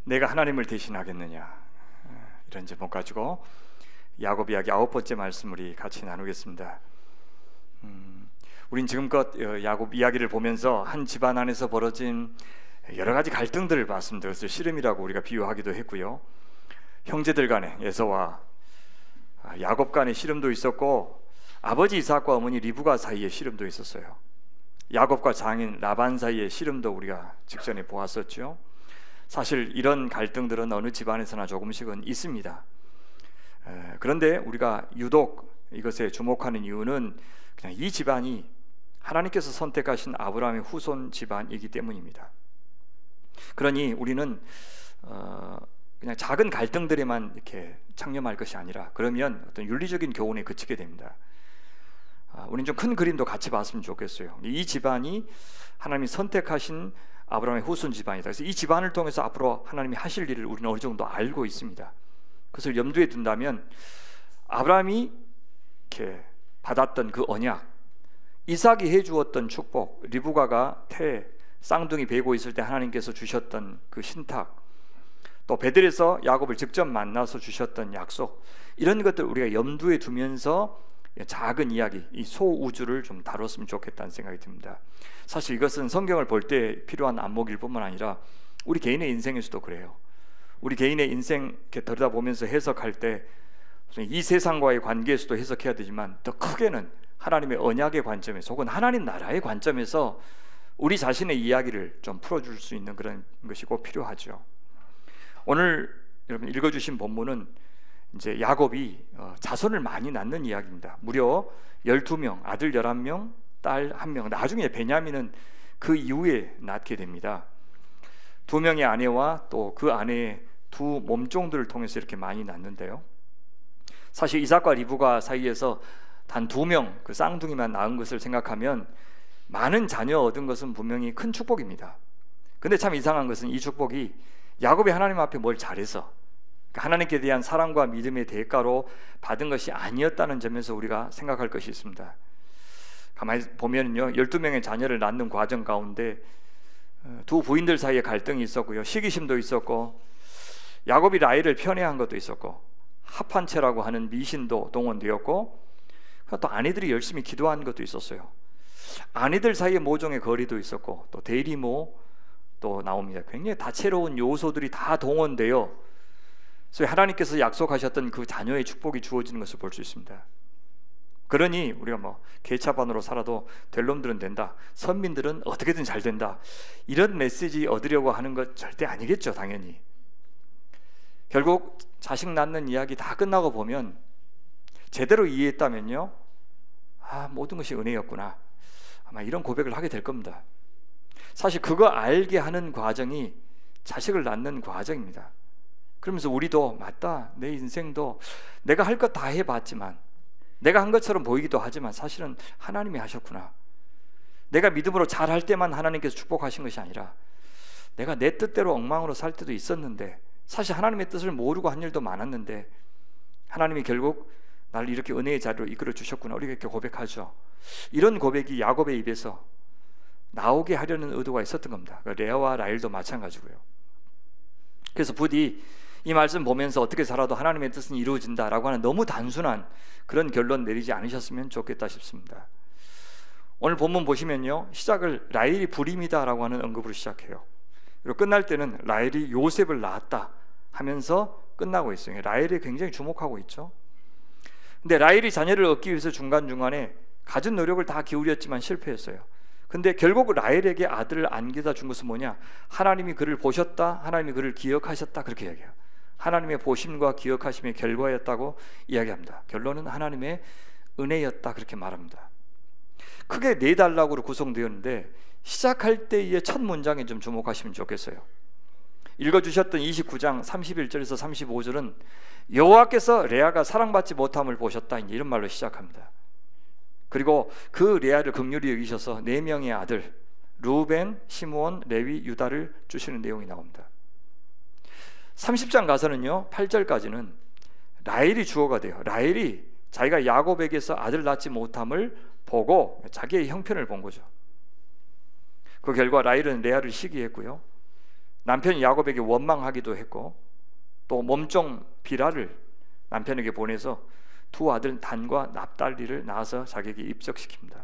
내가 하나님을 대신하겠느냐, 이런 제목 가지고 야곱 이야기 9번째 말씀 우리 같이 나누겠습니다. 우린 지금껏 야곱 이야기를 보면서 한 집안 안에서 벌어진 여러 가지 갈등들을 봤습니다. 그래서 씨름이라고 우리가 비유하기도 했고요. 형제들 간에 에서와 야곱 간의 씨름도 있었고, 아버지 이삭과 어머니 리브가 사이에 씨름도 있었어요. 야곱과 장인 라반 사이의 씨름도 우리가 직전에 보았었죠. 사실 이런 갈등들은 어느 집안에서나 조금씩은 있습니다. 그런데 우리가 유독 이것에 주목하는 이유는 그냥 이 집안이 하나님께서 선택하신 아브라함의 후손 집안이기 때문입니다. 그러니 우리는 그냥 작은 갈등들에만 이렇게 창념할 것이 아니라, 그러면 어떤 윤리적인 교훈에 그치게 됩니다. 우리는 좀 큰 그림도 같이 봤으면 좋겠어요. 이 집안이 하나님이 선택하신 아브라함의 후손 집안이다. 그래서 이 집안을 통해서 앞으로 하나님이 하실 일을 우리는 어느 정도 알고 있습니다. 그것을 염두에 둔다면 아브라함이 이렇게 받았던 그 언약, 이삭이 해주었던 축복, 리브가가 쌍둥이 베고 있을 때 하나님께서 주셨던 그 신탁, 또 베들에서 야곱을 직접 만나서 주셨던 약속, 이런 것들 우리가 염두에 두면서 작은 이야기, 이 소우주를 좀 다뤘으면 좋겠다는 생각이 듭니다. 사실 이것은 성경을 볼 때 필요한 안목일 뿐만 아니라 우리 개인의 인생에서도 그래요. 우리 개인의 인생 이렇게 들여다보면서 해석할 때 이 세상과의 관계에서도 해석해야 되지만, 더 크게는 하나님의 언약의 관점에서, 혹은 하나님 나라의 관점에서 우리 자신의 이야기를 좀 풀어줄 수 있는 그런 것이 꼭 필요하죠. 오늘 여러분 읽어주신 본문은 이제 야곱이 자손을 많이 낳는 이야기입니다. 무려 12명, 아들 11명, 딸 1명. 나중에 베냐민은 그 이후에 낳게 됩니다. 2명의 아내와 또 그 아내의 2 몸종들을 통해서 이렇게 많이 낳는데요. 사실 이삭과 리브가 사이에서 단 2명 그 쌍둥이만 낳은 것을 생각하면 많은 자녀 얻은 것은 분명히 큰 축복입니다. 근데 참 이상한 것은 이 축복이 야곱이 하나님 앞에 뭘 잘해서, 하나님께 대한 사랑과 믿음의 대가로 받은 것이 아니었다는 점에서 우리가 생각할 것이 있습니다. 가만히 보면요, 12명의 자녀를 낳는 과정 가운데 2 부인들 사이에 갈등이 있었고요, 시기심도 있었고, 야곱이 라헬을 편애한 것도 있었고, 합한채라고 하는 미신도 동원되었고, 또 아내들이 열심히 기도한 것도 있었어요. 아내들 사이에 모종의 거리도 있었고, 또 대리모 또 나옵니다. 굉장히 다채로운 요소들이 다 동원되어 그래서 하나님께서 약속하셨던 그 자녀의 축복이 주어지는 것을 볼 수 있습니다. 그러니 우리가 개차반으로 살아도 될 놈들은 된다, 선민들은 어떻게든 잘 된다, 이런 메시지 얻으려고 하는 것 절대 아니겠죠. 당연히 결국 자식 낳는 이야기 다 끝나고 보면 제대로 이해했다면요, 모든 것이 은혜였구나, 아마 이런 고백을 하게 될 겁니다. 사실 그거 알게 하는 과정이 자식을 낳는 과정입니다. 그러면서 우리도 맞다, 내 인생도 내가 할 것 다 해봤지만, 내가 한 것처럼 보이기도 하지만 사실은 하나님이 하셨구나, 내가 믿음으로 잘할 때만 하나님께서 축복하신 것이 아니라 내가 내 뜻대로 엉망으로 살 때도 있었는데, 사실 하나님의 뜻을 모르고 한 일도 많았는데 하나님이 결국 나를 이렇게 은혜의 자리로 이끌어 주셨구나, 우리가 이렇게 고백하죠. 이런 고백이 야곱의 입에서 나오게 하려는 의도가 있었던 겁니다. 레아와 라헬도 마찬가지고요. 그래서 부디 이 말씀 보면서 어떻게 살아도 하나님의 뜻은 이루어진다라고 하는 너무 단순한 그런 결론 내리지 않으셨으면 좋겠다 싶습니다. 오늘 본문 보시면요, 시작을 라헬이 불임이다라고 하는 언급으로 시작해요. 그리고 끝날 때는 라헬이 요셉을 낳았다 하면서 끝나고 있어요. 라헬에 굉장히 주목하고 있죠. 근데 라헬이 자녀를 얻기 위해서 중간중간에 갖은 노력을 다 기울였지만 실패했어요. 근데 결국 라헬에게 아들을 안겨다 준 것은 뭐냐? 하나님이 그를 보셨다, 하나님이 그를 기억하셨다, 그렇게 이야기해요. 하나님의 보심과 기억하심의 결과였다고 이야기합니다. 결론은 하나님의 은혜였다, 그렇게 말합니다. 크게 4단락으로 구성되었는데 시작할 때의 첫 문장에 좀 주목하시면 좋겠어요. 읽어주셨던 29장 31절에서 35절은 여호와께서 레아가 사랑받지 못함을 보셨다, 이런 말로 시작합니다. 그리고 그 레아를 긍휼히 여기셔서 4명의 아들 루벤, 시므온, 레위, 유다를 주시는 내용이 나옵니다. 30장 가서는요, 8절까지는 라헬이 주어가 돼요. 라헬이 자기가 야곱에게서 아들 낳지 못함을 보고 자기의 형편을 본 거죠. 그 결과 라헬은 레아를 시기했고요, 남편 야곱에게 원망하기도 했고, 또 몸종 비라를 남편에게 보내서 두 아들 단과 납달리를 낳아서 자기에게 입적시킵니다.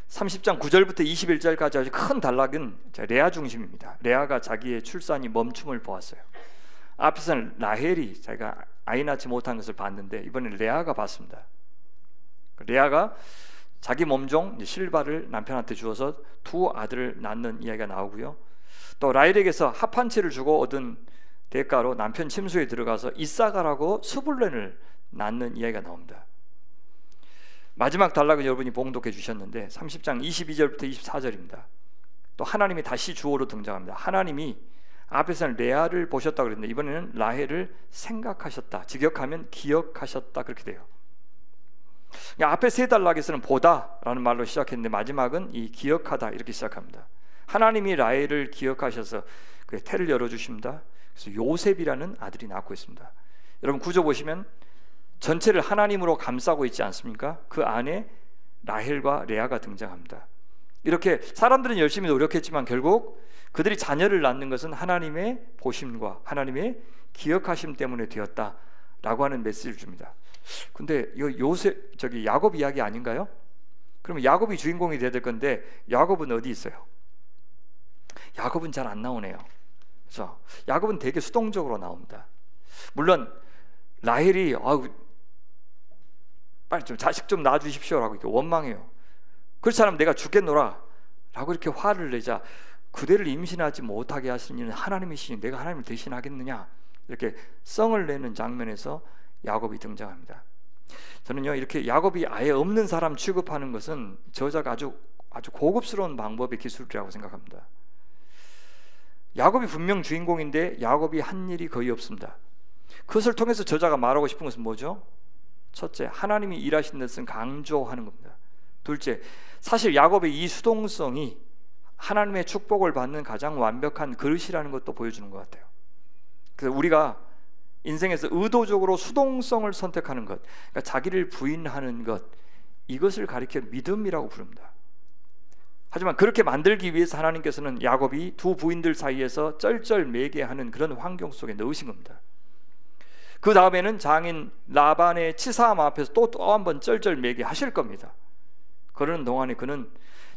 30장 9절부터 21절까지 아주 큰 단락은 레아 중심입니다. 레아가 자기의 출산이 멈춤을 보았어요. 앞에서는 라헬이 자기가 아이 낳지 못한 것을 봤는데, 이번엔 레아가 봤습니다. 레아가 자기 몸종 실바를 남편한테 주어서 두 아들을 낳는 이야기가 나오고요. 또 라헬에게서 합한치를 주고 얻은 대가로 남편 침소에 들어가서 이사가라고 스불렌을 낳는 이야기가 나옵니다. 마지막 단락은 여러분이 봉독해 주셨는데 30장 22절부터 24절입니다. 또 하나님이 다시 주어로 등장합니다. 하나님이 앞에서는 레아를 보셨다고 그랬는데 이번에는 라헬을 생각하셨다, 직역하면 기억하셨다, 그렇게 돼요. 앞에 세 단락에서는 보다라는 말로 시작했는데 마지막은 이 기억하다 이렇게 시작합니다. 하나님이 라헬을 기억하셔서 그의 태를 열어주십니다. 그래서 요셉이라는 아들이 낳고 있습니다. 여러분 구조 보시면 전체를 하나님으로 감싸고 있지 않습니까? 그 안에 라헬과 레아가 등장합니다. 이렇게 사람들은 열심히 노력했지만 결국 그들이 자녀를 낳는 것은 하나님의 보심과 하나님의 기억하심 때문에 되었다라고 하는 메시지를 줍니다. 근데 이거 야곱 이야기 아닌가요? 그러면 야곱이 주인공이 돼야 될 건데 야곱은 어디 있어요? 야곱은 잘 안 나오네요. 그래서 야곱은 되게 수동적으로 나옵니다. 물론 라헬이 빨리 좀 자식 좀 낳아주십시오라고 이렇게 원망해요. 그렇지 않으면 내가 죽겠노라 라고 이렇게 화를 내자, 그대를 임신하지 못하게 하시는 이는 하나님이시니 내가 하나님을 대신하겠느냐, 이렇게 성을 내는 장면에서 야곱이 등장합니다. 저는요, 이렇게 야곱이 아예 없는 사람 취급하는 것은 저자가 아주 고급스러운 방법의 기술이라고 생각합니다. 야곱이 분명 주인공인데 야곱이 한 일이 거의 없습니다. 그것을 통해서 저자가 말하고 싶은 것은 뭐죠? 첫째, 하나님이 일하신 것은 강조하는 겁니다. 둘째, 사실 야곱의 이 수동성이 하나님의 축복을 받는 가장 완벽한 그릇이라는 것도 보여주는 것 같아요. 그래서 우리가 인생에서 의도적으로 수동성을 선택하는 것, 그러니까 자기를 부인하는 것, 이것을 가리켜 믿음이라고 부릅니다. 하지만 그렇게 만들기 위해서 하나님께서는 야곱이 두 부인들 사이에서 쩔쩔매게 하는 그런 환경 속에 넣으신 겁니다. 그 다음에는 장인 라반의 치사함 앞에서 또 한 번 쩔쩔매게 하실 겁니다. 그러는 동안에 그는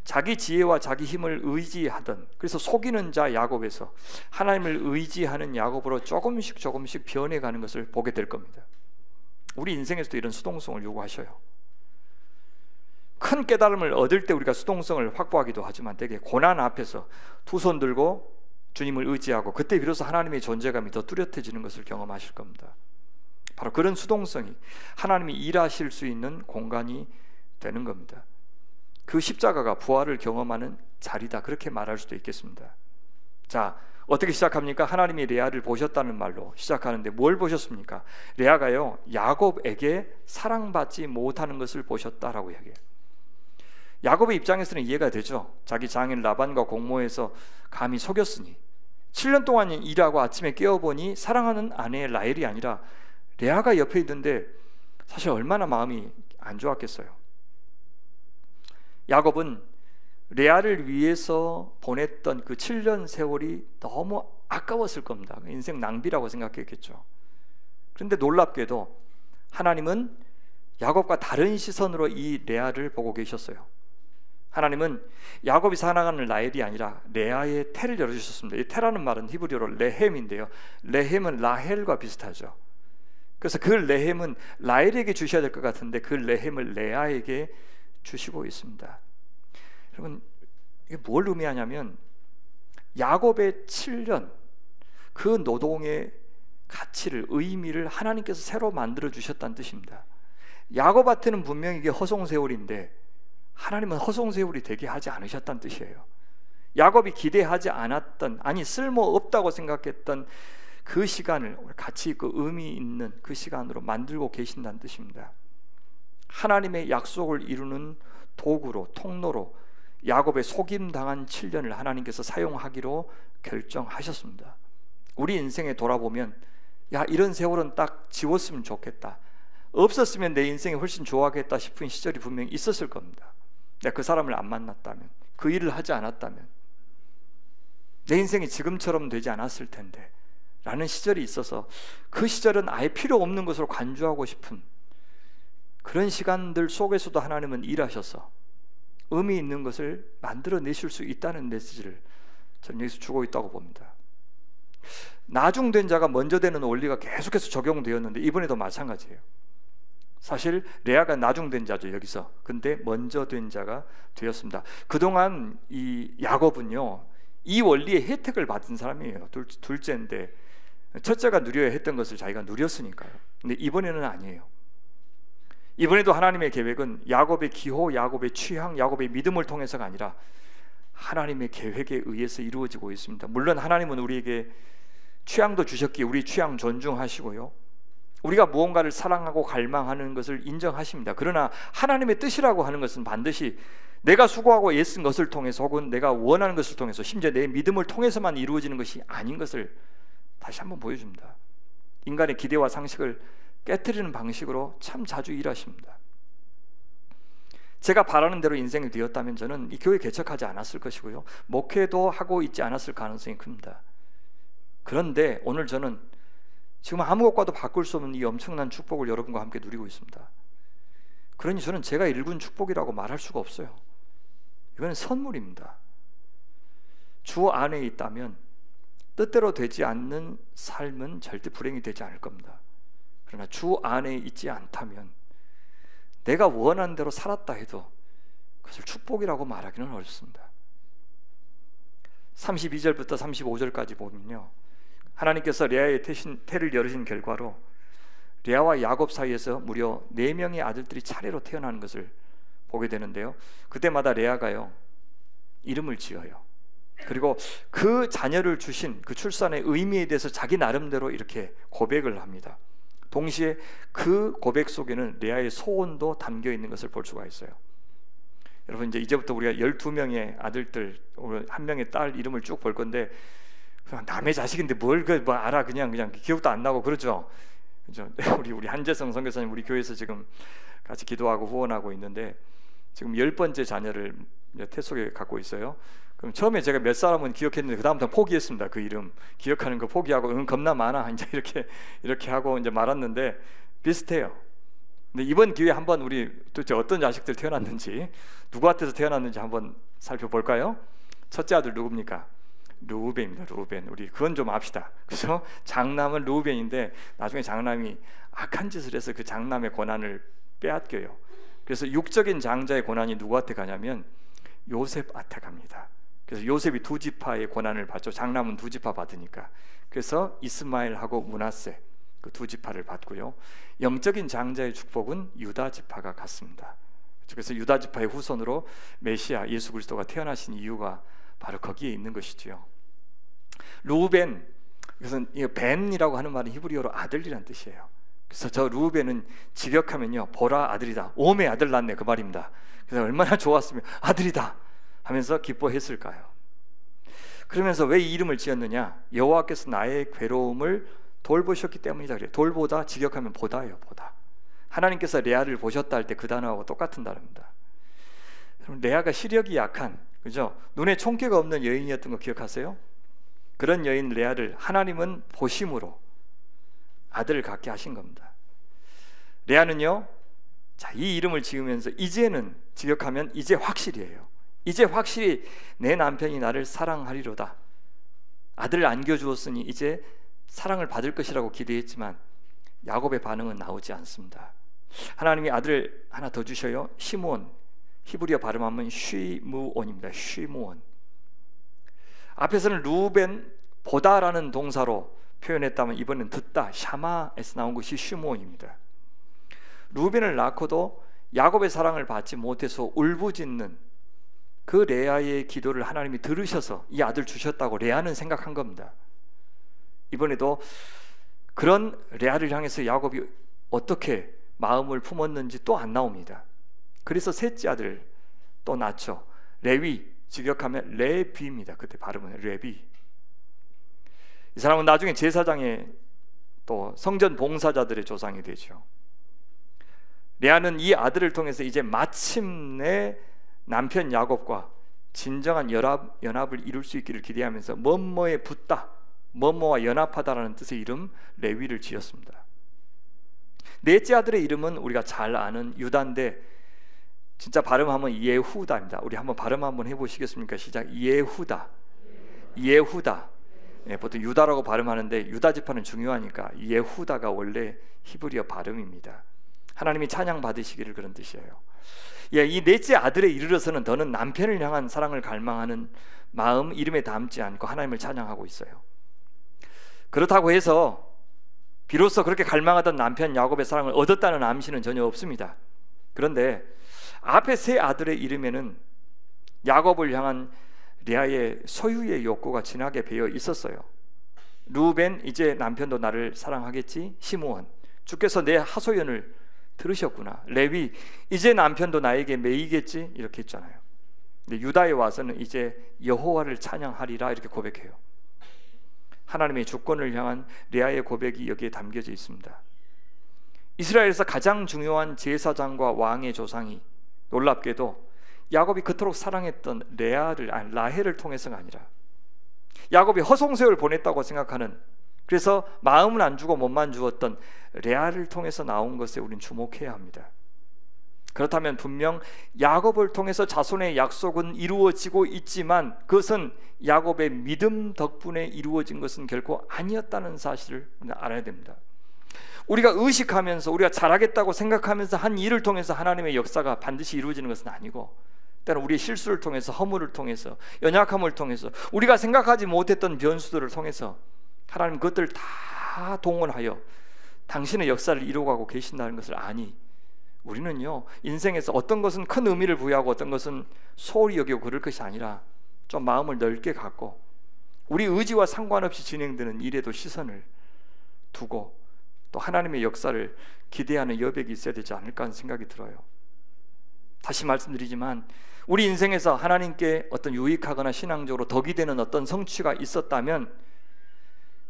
자기 지혜와 자기 힘을 의지하던, 그래서 속이는 자 야곱에서 하나님을 의지하는 야곱으로 조금씩 변해가는 것을 보게 될 겁니다. 우리 인생에서도 이런 수동성을 요구하셔요. 큰 깨달음을 얻을 때 우리가 수동성을 확보하기도 하지만 되게 고난 앞에서 두 손 들고 주님을 의지하고 그때 비로소 하나님의 존재감이 더 뚜렷해지는 것을 경험하실 겁니다. 바로 그런 수동성이 하나님이 일하실 수 있는 공간이 되는 겁니다. 그 십자가가 부활을 경험하는 자리다, 그렇게 말할 수도 있겠습니다. 자, 어떻게 시작합니까? 하나님이 레아를 보셨다는 말로 시작하는데 뭘 보셨습니까? 레아가요, 야곱에게 사랑받지 못하는 것을 보셨다라고 이야기해요. 야곱의 입장에서는 이해가 되죠. 자기 장인 라반과 공모해서 감히 속였으니 7년 동안 일하고 아침에 깨어보니 사랑하는 아내 라헬이 아니라 레아가 옆에 있는데 사실 얼마나 마음이 안 좋았겠어요. 야곱은 레아를 위해서 보냈던 그 7년 세월이 너무 아까웠을 겁니다. 인생 낭비라고 생각했겠죠. 그런데 놀랍게도 하나님은 야곱과 다른 시선으로 이 레아를 보고 계셨어요. 하나님은 야곱이 사랑하는 라헬이 아니라 레아의 태를 열어주셨습니다. 이 태라는 말은 히브리어로 레헴인데요, 레헴은 라헬과 비슷하죠. 그래서 그 레헴은 라헬에게 주셔야 될 것 같은데 그 레헴을 레아에게 주시고 있습니다. 여러분, 이게 뭘 의미하냐면 야곱의 7년 그 노동의 가치를, 의미를 하나님께서 새로 만들어 주셨다는 뜻입니다. 야곱한테는 분명히 이게 허송세월인데 하나님은 허송세월이 되게 하지 않으셨다는 뜻이에요. 야곱이 기대하지 않았던, 아니 쓸모없다고 생각했던 그 시간을 가치 있고 의미 있는 그 시간으로 만들고 계신다는 뜻입니다. 하나님의 약속을 이루는 도구로, 통로로 야곱의 속임당한 7년을 하나님께서 사용하기로 결정하셨습니다. 우리 인생에 돌아보면 야, 이런 세월은 딱 지웠으면 좋겠다, 없었으면 내 인생이 훨씬 좋아하겠다 싶은 시절이 분명히 있었을 겁니다. 내가 그 사람을 안 만났다면, 그 일을 하지 않았다면, 내 인생이 지금처럼 되지 않았을 텐데 라는 시절이 있어서 그 시절은 아예 필요 없는 것으로 간주하고 싶은 그런 시간들 속에서도 하나님은 일하셔서 의미 있는 것을 만들어내실 수 있다는 메시지를 저는 여기서 주고 있다고 봅니다. 나중된 자가 먼저 되는 원리가 계속해서 적용되었는데 이번에도 마찬가지예요. 사실 레아가 나중된 자죠, 여기서. 근데 먼저 된 자가 되었습니다. 그동안 이 야곱은요, 이 원리의 혜택을 받은 사람이에요. 둘째인데 첫째가 누려야 했던 것을 자기가 누렸으니까요. 근데 이번에는 아니에요. 이번에도 하나님의 계획은 야곱의 기호, 야곱의 취향, 야곱의 믿음을 통해서가 아니라 하나님의 계획에 의해서 이루어지고 있습니다. 물론 하나님은 우리에게 취향도 주셨기에 우리 취향 존중하시고요, 우리가 무언가를 사랑하고 갈망하는 것을 인정하십니다. 그러나 하나님의 뜻이라고 하는 것은 반드시 내가 수고하고 애쓴 것을 통해서 혹은 내가 원하는 것을 통해서 심지어 내 믿음을 통해서만 이루어지는 것이 아닌 것을 다시 한번 보여줍니다. 인간의 기대와 상식을 깨트리는 방식으로 참 자주 일하십니다. 제가 바라는 대로 인생이 되었다면 저는 이 교회 개척하지 않았을 것이고요, 목회도 하고 있지 않았을 가능성이 큽니다. 그런데 오늘 저는 지금 아무것과도 바꿀 수 없는 이 엄청난 축복을 여러분과 함께 누리고 있습니다. 그러니 저는 제가 일군 축복이라고 말할 수가 없어요. 이건 선물입니다. 주 안에 있다면 뜻대로 되지 않는 삶은 절대 불행이 되지 않을 겁니다. 그러나 주 안에 있지 않다면 내가 원하는 대로 살았다 해도 그것을 축복이라고 말하기는 어렵습니다. 32절부터 35절까지 보면요, 하나님께서 레아의 태를 열으신 결과로 레아와 야곱 사이에서 무려 4명의 아들들이 차례로 태어나는 것을 보게 되는데요, 그때마다 레아가요 이름을 지어요. 그리고 그 자녀를 주신 그 출산의 의미에 대해서 자기 나름대로 이렇게 고백을 합니다. 동시에 그 고백 속에는 레아의 소원도 담겨 있는 것을 볼 수가 있어요. 여러분, 이제부터 우리가 12명의 아들들, 한 명의 딸 이름을 쭉 볼 건데 남의 자식인데 뭘 알아, 그냥 기억도 안 나고 그러죠. 우리 한재성 선교사님 우리 교회에서 지금 같이 기도하고 후원하고 있는데 지금 10번째 자녀를 태 속에 갖고 있어요. 그럼 처음에 제가 몇 사람은 기억했는데 그 다음부터 포기했습니다. 그 이름 기억하는 거 포기하고 겁나 많아 이제 이렇게 하고 이제 말았는데 비슷해요. 근데 이번 기회에 한번 우리 도대체 어떤 자식들 태어났는지, 누구한테서 태어났는지 한번 살펴볼까요? 첫째 아들 누굽니까? 르우벤입니다. 르우벤. 우리 그건 좀 압시다. 그래서 장남은 르우벤인데 나중에 장남이 악한 짓을 해서 그 장남의 권한을 빼앗겨요. 그래서 육적인 장자의 권한이 누구한테 가냐면 요셉한테 갑니다. 그래서 요셉이 2지파의 권한을 받죠. 장남은 2지파 받으니까. 그래서 이스마엘하고 므낫세 그 2지파를 받고요, 영적인 장자의 축복은 유다 지파가 갖습니다. 그래서 유다 지파의 후손으로 메시아 예수 그리스도가 태어나신 이유가 바로 거기에 있는 것이지요. 루벤, 이것은 벤이라고 하는 말은 히브리어로 아들이란 뜻이에요. 그래서 저 루벤은 직역하면요, 보라 아들이다, 오메 아들 낳네 그 말입니다. 그래서 얼마나 좋았으면 아들이다 하면서 기뻐했을까요? 그러면서 왜 이 이름을 지었느냐? 여호와께서 나의 괴로움을 돌보셨기 때문이다 그래요. 돌보다 직역하면 보다예요. 보다. 하나님께서 레아를 보셨다 할 때 그 단어하고 똑같은 단어입니다. 레아가 시력이 약한, 그죠? 눈에 총기가 없는 여인이었던 거 기억하세요? 그런 여인 레아를 하나님은 보심으로 아들을 갖게 하신 겁니다. 레아는요, 자, 이 이름을 지으면서 이제는 직역하면 이제 확실이에요. 이제 확실히 내 남편이 나를 사랑하리로다. 아들을 안겨주었으니 이제 사랑을 받을 것이라고 기대했지만 야곱의 반응은 나오지 않습니다. 하나님이 아들을 하나 더 주셔요. 시므온, 히브리어 발음하면 쉬무온입니다. 쉬무온. 앞에서는 루벤 보다라는 동사로 표현했다면 이번엔 듣다 샤마에서 나온 것이 쉬무온입니다. 루벤을 낳고도 야곱의 사랑을 받지 못해서 울부짖는 그 레아의 기도를 하나님이 들으셔서 이 아들 주셨다고 레아는 생각한 겁니다. 이번에도 그런 레아를 향해서 야곱이 어떻게 마음을 품었는지 또 안 나옵니다. 그래서 셋째 아들 또 낳죠. 레위, 직역하면 레비입니다. 그때 발음은 레비. 이 사람은 나중에 제사장의 또 성전 봉사자들의 조상이 되죠. 레아는 이 아들을 통해서 이제 마침내 남편 야곱과 진정한 연합을 이룰 수 있기를 기대하면서 뭐뭐에 붙다, 뭐뭐와 연합하다라는 뜻의 이름 레위를 지었습니다. 넷째 아들의 이름은 우리가 잘 아는 유다인데 진짜 발음하면 예후다입니다. 우리 한번 발음 한번 해보시겠습니까? 시작. 예후다. 예후다. 네, 보통 유다라고 발음하는데 유다 지파는 중요하니까 예후다가 원래 히브리어 발음입니다. 하나님이 찬양 받으시기를 그런 뜻이에요. 예, 이 넷째 아들에 이르러서는 더는 남편을 향한 사랑을 갈망하는 마음 이름에 담지 않고 하나님을 찬양하고 있어요. 그렇다고 해서 비로소 그렇게 갈망하던 남편 야곱의 사랑을 얻었다는 암시는 전혀 없습니다. 그런데 앞에 세 아들의 이름에는 야곱을 향한 레아의 소유의 욕구가 진하게 배어 있었어요. 루벤, 이제 남편도 나를 사랑하겠지. 시므온, 주께서 내 하소연을 들으셨구나. 레위, 이제 남편도 나에게 매이겠지. 이렇게 했잖아요. 근데 유다에 와서는 이제 여호와를 찬양하리라 이렇게 고백해요. 하나님의 주권을 향한 레아의 고백이 여기에 담겨져 있습니다. 이스라엘에서 가장 중요한 제사장과 왕의 조상이 놀랍게도 야곱이 그토록 사랑했던 라헬을 통해서가 아니라 야곱이 허송세월 보냈다고 생각하는, 그래서 마음은 안 주고 몸만 주었던 레아를 통해서 나온 것에 우리는 주목해야 합니다. 그렇다면 분명 야곱을 통해서 자손의 약속은 이루어지고 있지만 그것은 야곱의 믿음 덕분에 이루어진 것은 결코 아니었다는 사실을 우리는 알아야 됩니다. 우리가 의식하면서 우리가 잘하겠다고 생각하면서 한 일을 통해서 하나님의 역사가 반드시 이루어지는 것은 아니고, 때로는 우리의 실수를 통해서, 허물을 통해서, 연약함을 통해서, 우리가 생각하지 못했던 변수들을 통해서 하나님 그것들을 다 동원하여 당신의 역사를 이루어가고 계신다는 것을 아니, 우리는요 인생에서 어떤 것은 큰 의미를 부여하고 어떤 것은 소홀히 여기고 그럴 것이 아니라 좀 마음을 넓게 갖고 우리 의지와 상관없이 진행되는 일에도 시선을 두고 또 하나님의 역사를 기대하는 여백이 있어야 되지 않을까 하는 생각이 들어요. 다시 말씀드리지만 우리 인생에서 하나님께 어떤 유익하거나 신앙적으로 덕이 되는 어떤 성취가 있었다면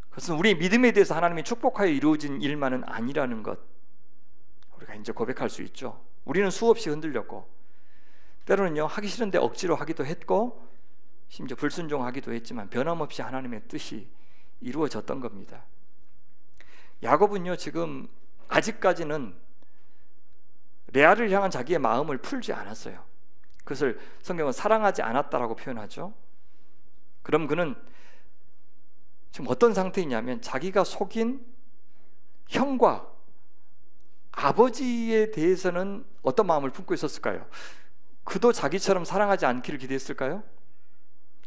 그것은 우리의 믿음에 대해서 하나님이 축복하여 이루어진 일만은 아니라는 것, 우리가 이제 고백할 수 있죠. 우리는 수없이 흔들렸고 때로는요 하기 싫은데 억지로 하기도 했고 심지어 불순종하기도 했지만 변함없이 하나님의 뜻이 이루어졌던 겁니다. 야곱은요 지금 아직까지는 레아를 향한 자기의 마음을 풀지 않았어요. 그것을 성경은 사랑하지 않았다라고 표현하죠. 그럼 그는 지금 어떤 상태이냐면 자기가 속인 형과 아버지에 대해서는 어떤 마음을 품고 있었을까요? 그도 자기처럼 사랑하지 않기를 기대했을까요?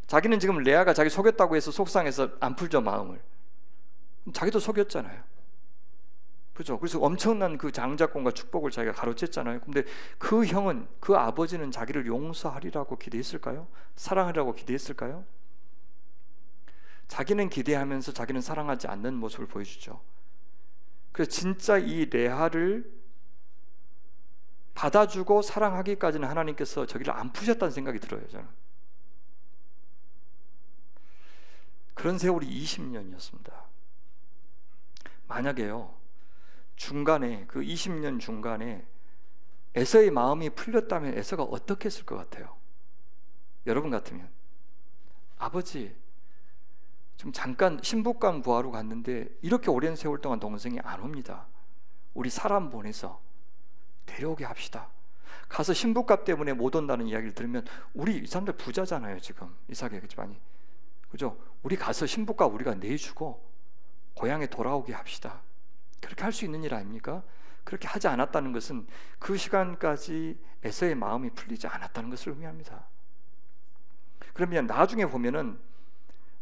자기는 지금 레아가 자기 속였다고 해서 속상해서 안 풀죠, 마음을. 자기도 속였잖아요. 그죠? 그래서 엄청난 그 장자권과 축복을 자기가 가로챘잖아요. 근데 그 형은, 그 아버지는 자기를 용서하리라고 기대했을까요? 사랑하리라고 기대했을까요? 자기는 기대하면서 자기는 사랑하지 않는 모습을 보여주죠. 그래서 진짜 이 레아를 받아주고 사랑하기까지는 하나님께서 저기를 안 푸셨다는 생각이 들어요. 저는 그런 세월이 20년이었습니다. 만약에요 중간에 그 20년 중간에 에서의 마음이 풀렸다면 에서가 어떻게 했을 것 같아요? 여러분 같으면 아버지 좀 잠깐 신부감 구하러 갔는데 이렇게 오랜 세월 동안 동생이 안 옵니다. 우리 사람 보내서 데려오게 합시다. 가서 신부값 때문에 못 온다는 이야기를 들으면 우리 이 사람들 부자잖아요. 지금 이삭의 집안이, 그죠? 우리 가서 신부값 우리가 내주고 고향에 돌아오게 합시다. 그렇게 할 수 있는 일 아닙니까? 그렇게 하지 않았다는 것은 그 시간까지 에서의 마음이 풀리지 않았다는 것을 의미합니다. 그러면 나중에 보면은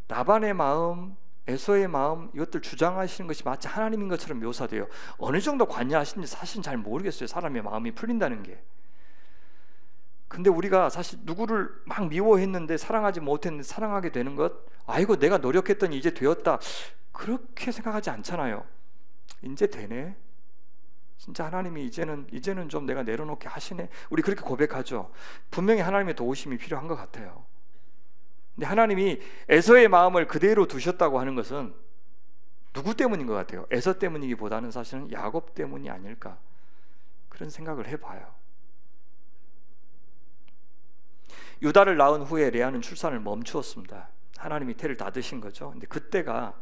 라반의 마음, 에서의 마음, 이것들 주장하시는 것이 마치 하나님인 것처럼 묘사돼요. 어느 정도 관여하시는지 사실은 잘 모르겠어요. 사람의 마음이 풀린다는 게. 근데 우리가 사실 누구를 막 미워했는데 사랑하지 못했는데 사랑하게 되는 것, 아이고 내가 노력했더니 이제 되었다, 그렇게 생각하지 않잖아요. 이제 되네, 진짜 하나님이 이제는 좀 내가 내려놓게 하시네, 우리 그렇게 고백하죠. 분명히 하나님의 도우심이 필요한 것 같아요. 근데 하나님이 에서의 마음을 그대로 두셨다고 하는 것은 누구 때문인 것 같아요? 에서 때문이기보다는 사실은 야곱 때문이 아닐까, 그런 생각을 해봐요. 유다를 낳은 후에 레아는 출산을 멈추었습니다. 하나님이 태를 닫으신 거죠. 근데 그때가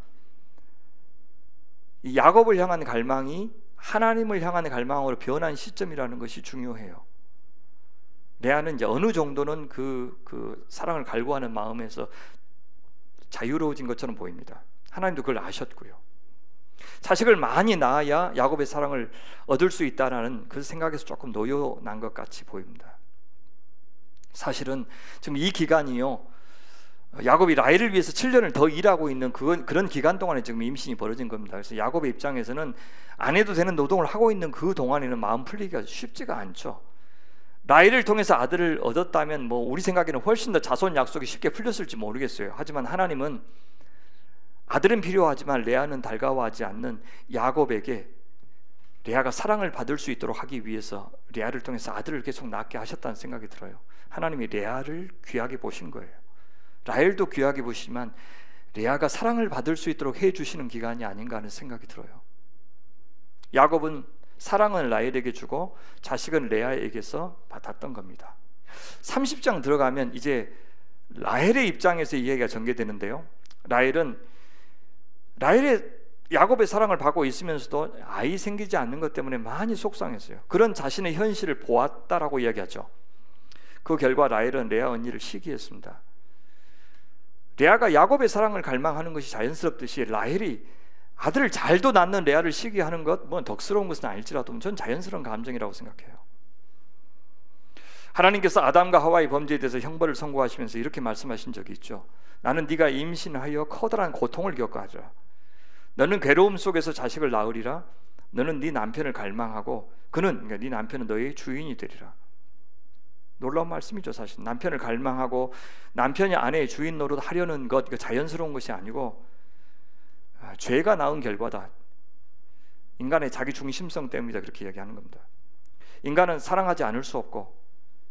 이 야곱을 향한 갈망이 하나님을 향한 갈망으로 변한 시점이라는 것이 중요해요. 레아는 이제 어느 정도는 그 사랑을 갈구하는 마음에서 자유로워진 것처럼 보입니다. 하나님도 그걸 아셨고요. 자식을 많이 낳아야 야곱의 사랑을 얻을 수 있다는 그 생각에서 조금 노여난 것 같이 보입니다. 사실은 지금 이 기간이요, 야곱이 라헬을 위해서 7년을 더 일하고 있는 그런 기간 동안에 지금 임신이 벌어진 겁니다. 그래서 야곱의 입장에서는 안 해도 되는 노동을 하고 있는 그 동안에는 마음 풀리기가 쉽지가 않죠. 라헬을 통해서 아들을 얻었다면 뭐 우리 생각에는 훨씬 더 자손 약속이 쉽게 풀렸을지 모르겠어요. 하지만 하나님은 아들은 필요하지만 레아는 달가워하지 않는 야곱에게 레아가 사랑을 받을 수 있도록 하기 위해서 레아를 통해서 아들을 계속 낳게 하셨다는 생각이 들어요. 하나님이 레아를 귀하게 보신 거예요. 라헬도 귀하게 보시지만 레아가 사랑을 받을 수 있도록 해주시는 기간이 아닌가 하는 생각이 들어요. 야곱은 사랑은 라헬에게 주고 자식은 레아에게서 받았던 겁니다. 30장 들어가면 이제 라헬의 입장에서 이야기가 전개되는데요, 라헬의 야곱의 사랑을 받고 있으면서도 아이 생기지 않는 것 때문에 많이 속상했어요. 그런 자신의 현실을 보았다라고 이야기하죠. 그 결과 라헬은 레아 언니를 시기했습니다. 레아가 야곱의 사랑을 갈망하는 것이 자연스럽듯이 라헬이 아들을 잘도 낳는 레아를 시기하는 것, 뭐 덕스러운 것은 아닐지라도 전 자연스러운 감정이라고 생각해요. 하나님께서 아담과 하와의 범죄에 대해서 형벌을 선고하시면서 이렇게 말씀하신 적이 있죠. 나는 네가 임신하여 커다란 고통을 겪어하리라. 너는 괴로움 속에서 자식을 낳으리라. 너는 네 남편을 갈망하고 그러니까 네 남편은 너의 주인이 되리라. 놀라운 말씀이죠. 사실 남편을 갈망하고 남편이 아내의 주인 노릇 하려는 것, 이거 자연스러운 것이 아니고 죄가 낳은 결과다. 인간의 자기 중심성 때문이다, 그렇게 이야기하는 겁니다. 인간은 사랑하지 않을 수 없고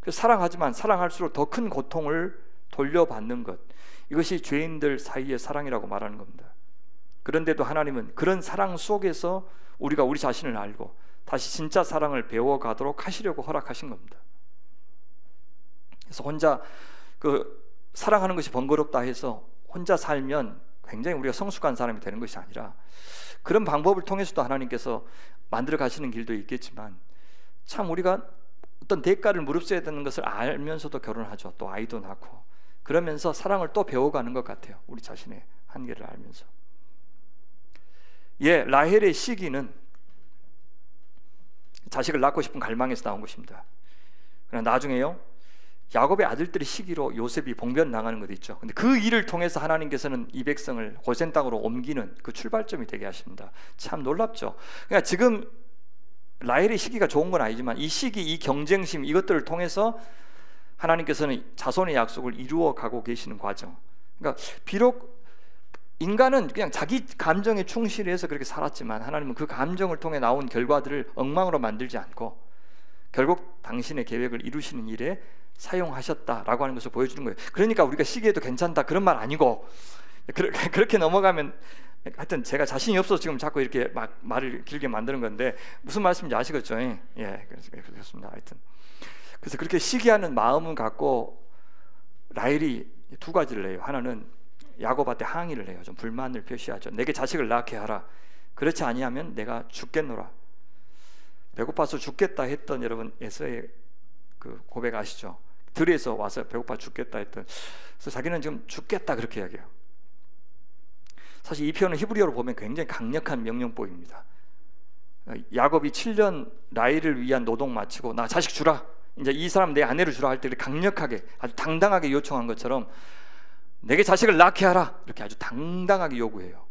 사랑하지만 사랑할수록 더 큰 고통을 돌려받는 것, 이것이 죄인들 사이의 사랑이라고 말하는 겁니다. 그런데도 하나님은 그런 사랑 속에서 우리가 우리 자신을 알고 다시 진짜 사랑을 배워가도록 하시려고 허락하신 겁니다. 그래서 혼자 사랑하는 것이 번거롭다 해서 혼자 살면 굉장히 우리가 성숙한 사람이 되는 것이 아니라, 그런 방법을 통해서도 하나님께서 만들어 가시는 길도 있겠지만 참 우리가 어떤 대가를 무릅써야 되는 것을 알면서도 결혼하죠. 또 아이도 낳고 그러면서 사랑을 또 배워가는 것 같아요. 우리 자신의 한계를 알면서. 라헬의 시기는 자식을 낳고 싶은 갈망에서 나온 것입니다. 그러나 나중에요, 야곱의 아들들의 시기로 요셉이 봉변 나가는 것도 있죠. 근데 그 일을 통해서 하나님께서는 이 백성을 고센 땅으로 옮기는 그 출발점이 되게 하십니다. 참 놀랍죠. 그러니까 지금 라헬의 시기가 좋은 건 아니지만 이 시기, 이 경쟁심, 이것들을 통해서 하나님께서는 자손의 약속을 이루어 가고 계시는 과정. 그러니까 비록 인간은 그냥 자기 감정에 충실해서 그렇게 살았지만 하나님은 그 감정을 통해 나온 결과들을 엉망으로 만들지 않고 결국 당신의 계획을 이루시는 일에 사용하셨다라고 하는 것을 보여주는 거예요. 그러니까 우리가 시기에도 괜찮다 그런 말 아니고, 그렇게 넘어가면 하여튼 제가 자신이 없어서 지금 자꾸 이렇게 막 말을 길게 만드는 건데 무슨 말씀인지 아시겠죠? 그렇습니다. 하여튼 그래서 그렇게 시기하는 마음을 갖고 라헬이 두 가지를 해요. 하나는 야곱한테 항의를 해요. 좀 불만을 표시하죠. 내게 자식을 낳게 하라. 그렇지 아니하면 내가 죽겠노라. 배고파서 죽겠다 했던 여러분 에서의 그 고백 아시죠? 들에서 와서 배고파 죽겠다 했던, 그래서 자기는 지금 죽겠다 그렇게 이야기해요. 사실 이 표현은 히브리어로 보면 굉장히 강력한 명령법입니다. 야곱이 7년 라헬을 위한 노동 마치고 나 자식 주라, 이제 이 사람 내 아내를 주라 할 때 강력하게 아주 당당하게 요청한 것처럼 내게 자식을 낳게 하라 이렇게 아주 당당하게 요구해요.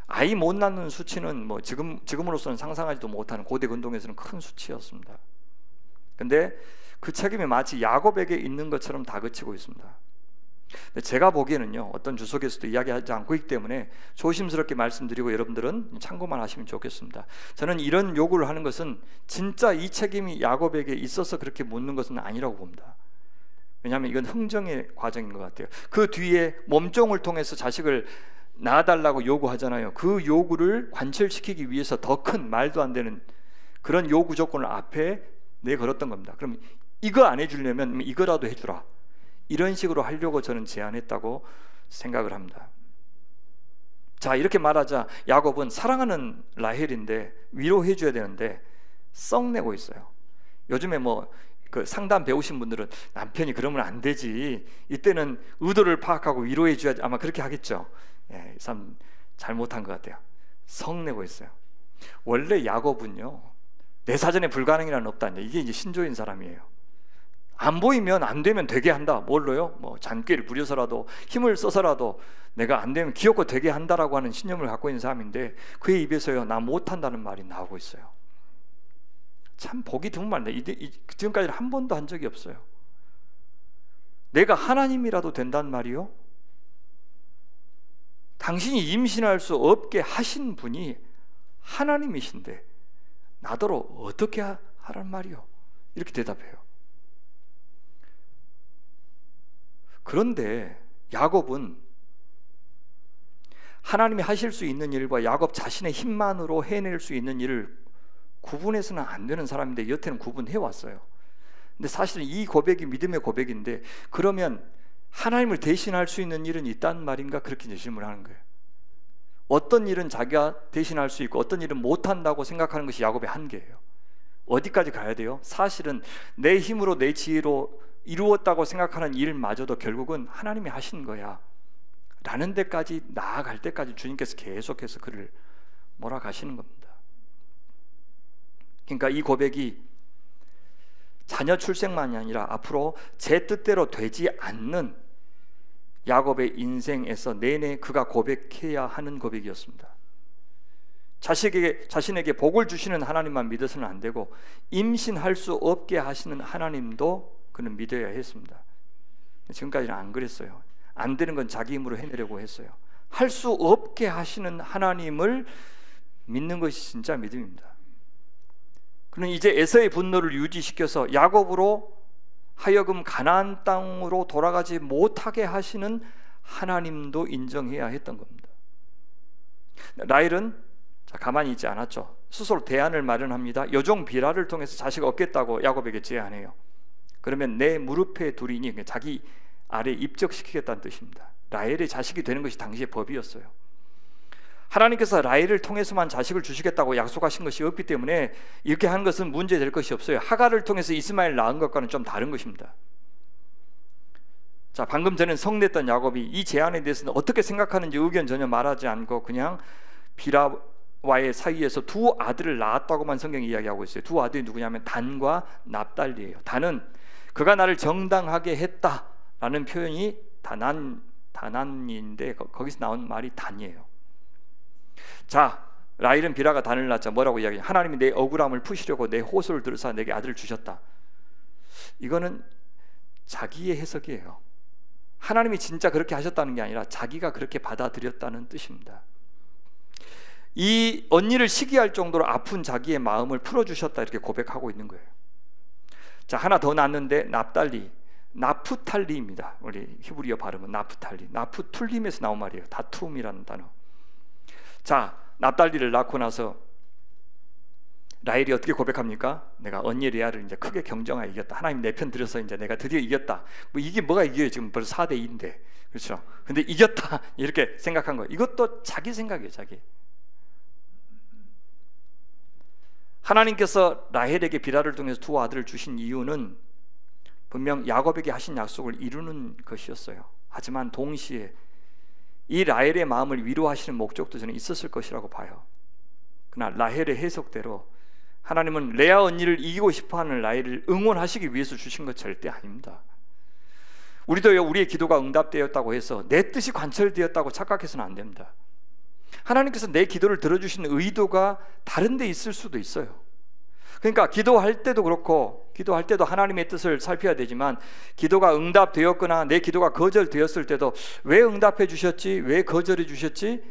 아이 못 낳는 수치는 뭐 지금으로서는 상상하지도 못하는 고대 근동에서는 큰 수치였습니다. 근데 그 책임이 마치 야곱에게 있는 것처럼 다그치고 있습니다. 근데 제가 보기에는요, 어떤 주석에서도 이야기하지 않고 있기 때문에 조심스럽게 말씀드리고 여러분들은 참고만 하시면 좋겠습니다. 저는 이런 요구를 하는 것은 진짜 이 책임이 야곱에게 있어서 그렇게 묻는 것은 아니라고 봅니다. 왜냐하면 이건 흥정의 과정인 것 같아요. 그 뒤에 몸종을 통해서 자식을 낳아달라고 요구하잖아요. 그 요구를 관철시키기 위해서 더 큰 말도 안 되는 그런 요구 조건을 앞에 내걸었던 겁니다. 그럼 이거 안 해주려면 이거라도 해주라. 이런 식으로 하려고 저는 제안했다고 생각을 합니다. 자, 이렇게 말하자 야곱은 사랑하는 라헬인데 위로해 줘야 되는데 썩내고 있어요. 요즘에 그 상담 배우신 분들은 남편이 그러면 안 되지, 이때는 의도를 파악하고 위로해 줘야지, 아마 그렇게 하겠죠. 예, 참 잘못한 것 같아요. 썩내고 있어요. 원래 야곱은요, 내 사전에 불가능이란 없다, 이게 이제 신조인 사람이에요. 안 보이면 안 되면 되게 한다. 뭘로요? 잔꾀를 부려서라도 힘을 써서라도 내가 안 되면 귀엽고 되게 한다라고 하는 신념을 갖고 있는 사람인데, 그의 입에서요, 나 못한다는 말이 나오고 있어요. 참 보기 드문 말인데 지금까지 한 번도 한 적이 없어요. 내가 하나님이라도 된단 말이요? 당신이 임신할 수 없게 하신 분이 하나님이신데 나더러 어떻게 하란 말이요? 이렇게 대답해요. 그런데 야곱은 하나님이 하실 수 있는 일과 야곱 자신의 힘만으로 해낼 수 있는 일을 구분해서는 안 되는 사람인데 여태는 구분해 왔어요. 근데 사실은 이 고백이 믿음의 고백인데, 그러면 하나님을 대신할 수 있는 일은 있단 말인가? 그렇게 이제 질문하는 거예요. 어떤 일은 자기가 대신할 수 있고 어떤 일은 못한다고 생각하는 것이 야곱의 한계예요. 어디까지 가야 돼요? 사실은 내 힘으로 내 지혜로 이루었다고 생각하는 일마저도 결국은 하나님이 하신 거야 라는 데까지 나아갈 때까지 주님께서 계속해서 그를 몰아가시는 겁니다. 그러니까 이 고백이 자녀 출생만이 아니라 앞으로 제 뜻대로 되지 않는 야곱의 인생에서 내내 그가 고백해야 하는 고백이었습니다. 자신에게 복을 주시는 하나님만 믿어서는 안 되고 임신할 수 없게 하시는 하나님도 그는 믿어야 했습니다. 지금까지는 안 그랬어요. 안 되는 건 자기 힘으로 해내려고 했어요. 할 수 없게 하시는 하나님을 믿는 것이 진짜 믿음입니다. 그는 이제 에서의 분노를 유지시켜서 야곱으로 하여금 가나안 땅으로 돌아가지 못하게 하시는 하나님도 인정해야 했던 겁니다. 라헬은 가만히 있지 않았죠. 스스로 대안을 마련합니다. 여종 비라를 통해서 자식 얻겠다고 야곱에게 제안해요. 그러면 내 무릎에 두리니, 자기 아래 입적시키겠다는 뜻입니다. 라헬의 자식이 되는 것이 당시의 법이었어요. 하나님께서 라헬을 통해서만 자식을 주시겠다고 약속하신 것이 없기 때문에 이렇게 하는 것은 문제될 것이 없어요. 하갈을 통해서 이스마엘 낳은 것과는 좀 다른 것입니다. 자, 방금 전에 성냈던 야곱이 이 제안에 대해서는 어떻게 생각하는지 의견 전혀 말하지 않고 그냥 비라와의 사이에서 두 아들을 낳았다고만 성경이 이야기하고 있어요. 두 아들이 누구냐면 단과 납달리예요. 단은 그가 나를 정당하게 했다라는 표현이 다난인데 거기서 나온 말이 단이에요. 자, 라헬은 비라가 단을 낳자 뭐라고 이야기해요? 하나님이 내 억울함을 푸시려고 내 호소를 들으사 내게 아들을 주셨다. 이거는 자기의 해석이에요. 하나님이 진짜 그렇게 하셨다는 게 아니라 자기가 그렇게 받아들였다는 뜻입니다. 이 언니를 시기할 정도로 아픈 자기의 마음을 풀어주셨다, 이렇게 고백하고 있는 거예요. 자, 하나 더 낳았는데 납달리, 나프탈리입니다. 우리 히브리어 발음은 나프탈리, 나프툴림에서 나온 말이에요. 다툼이라는 단어. 자, 납달리를 낳고 나서 라헬이 어떻게 고백합니까? 내가 언니 레아를 이제 크게 경정하여 이겼다. 하나님 내 편 들여서 이제 내가 드디어 이겼다. 이게 뭐가 이겨요? 지금 벌써 4대 2인데, 그렇죠? 근데 이겼다 이렇게 생각한 거예요. 이것도 자기 생각이에요, 자기. 하나님께서 라헬에게 비라를 통해서 두 아들을 주신 이유는 분명 야곱에게 하신 약속을 이루는 것이었어요. 하지만 동시에 이 라헬의 마음을 위로하시는 목적도 저는 있었을 것이라고 봐요. 그러나 라헬의 해석대로 하나님은 레아 언니를 이기고 싶어하는 라헬을 응원하시기 위해서 주신 것 절대 아닙니다. 우리도요, 우리의 기도가 응답되었다고 해서 내 뜻이 관철되었다고 착각해서는 안 됩니다. 하나님께서 내 기도를 들어주시는 의도가 다른 데 있을 수도 있어요. 그러니까 기도할 때도 그렇고, 기도할 때도 하나님의 뜻을 살펴야 되지만, 기도가 응답되었거나 내 기도가 거절되었을 때도 왜 응답해 주셨지? 왜 거절해 주셨지?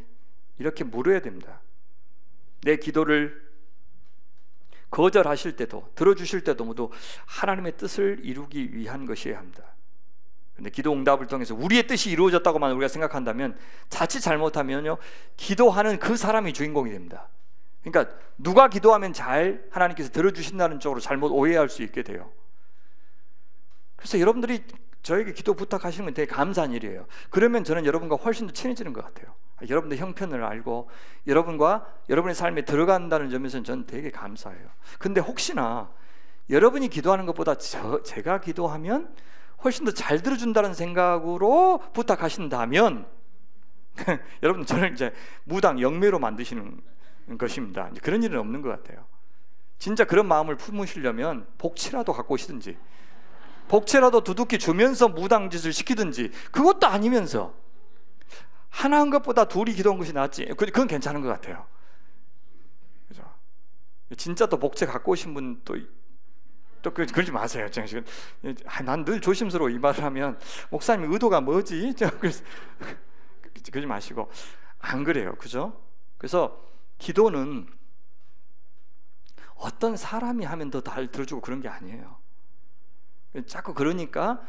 이렇게 물어야 됩니다. 내 기도를 거절하실 때도 들어주실 때도 모두 하나님의 뜻을 이루기 위한 것이어야 합니다. 그런데 기도 응답을 통해서 우리의 뜻이 이루어졌다고만 우리가 생각한다면, 자칫 잘못하면요, 기도하는 그 사람이 주인공이 됩니다. 그러니까 누가 기도하면 잘 하나님께서 들어주신다는 쪽으로 잘못 오해할 수 있게 돼요. 그래서 여러분들이 저에게 기도 부탁하시는 건 되게 감사한 일이에요. 그러면 저는 여러분과 훨씬 더 친해지는 것 같아요. 여러분의 형편을 알고 여러분과 여러분의 삶에 들어간다는 점에서는 저는 되게 감사해요. 근데 혹시나 여러분이 기도하는 것보다 제가 기도하면 훨씬 더 잘 들어준다는 생각으로 부탁하신다면 여러분, 저는 이제 무당 영매로 만드시는 것입니다. 이제 그런 일은 없는 것 같아요. 진짜 그런 마음을 품으시려면 복치라도 갖고 오시든지, 복채라도 두둑히 주면서 무당짓을 시키든지, 그것도 아니면서 하나 한 것보다 둘이 기도한 것이 낫지, 그건 괜찮은 것 같아요. 그죠? 진짜 또 복채 갖고 오신 분 또 그러지 마세요. 난 늘 조심스러워 이 말을 하면, 목사님 의도가 뭐지? 그래서 그러지 마시고. 안 그래요, 그죠? 그래서 기도는 어떤 사람이 하면 더 잘 들어주고 그런 게 아니에요. 자꾸 그러니까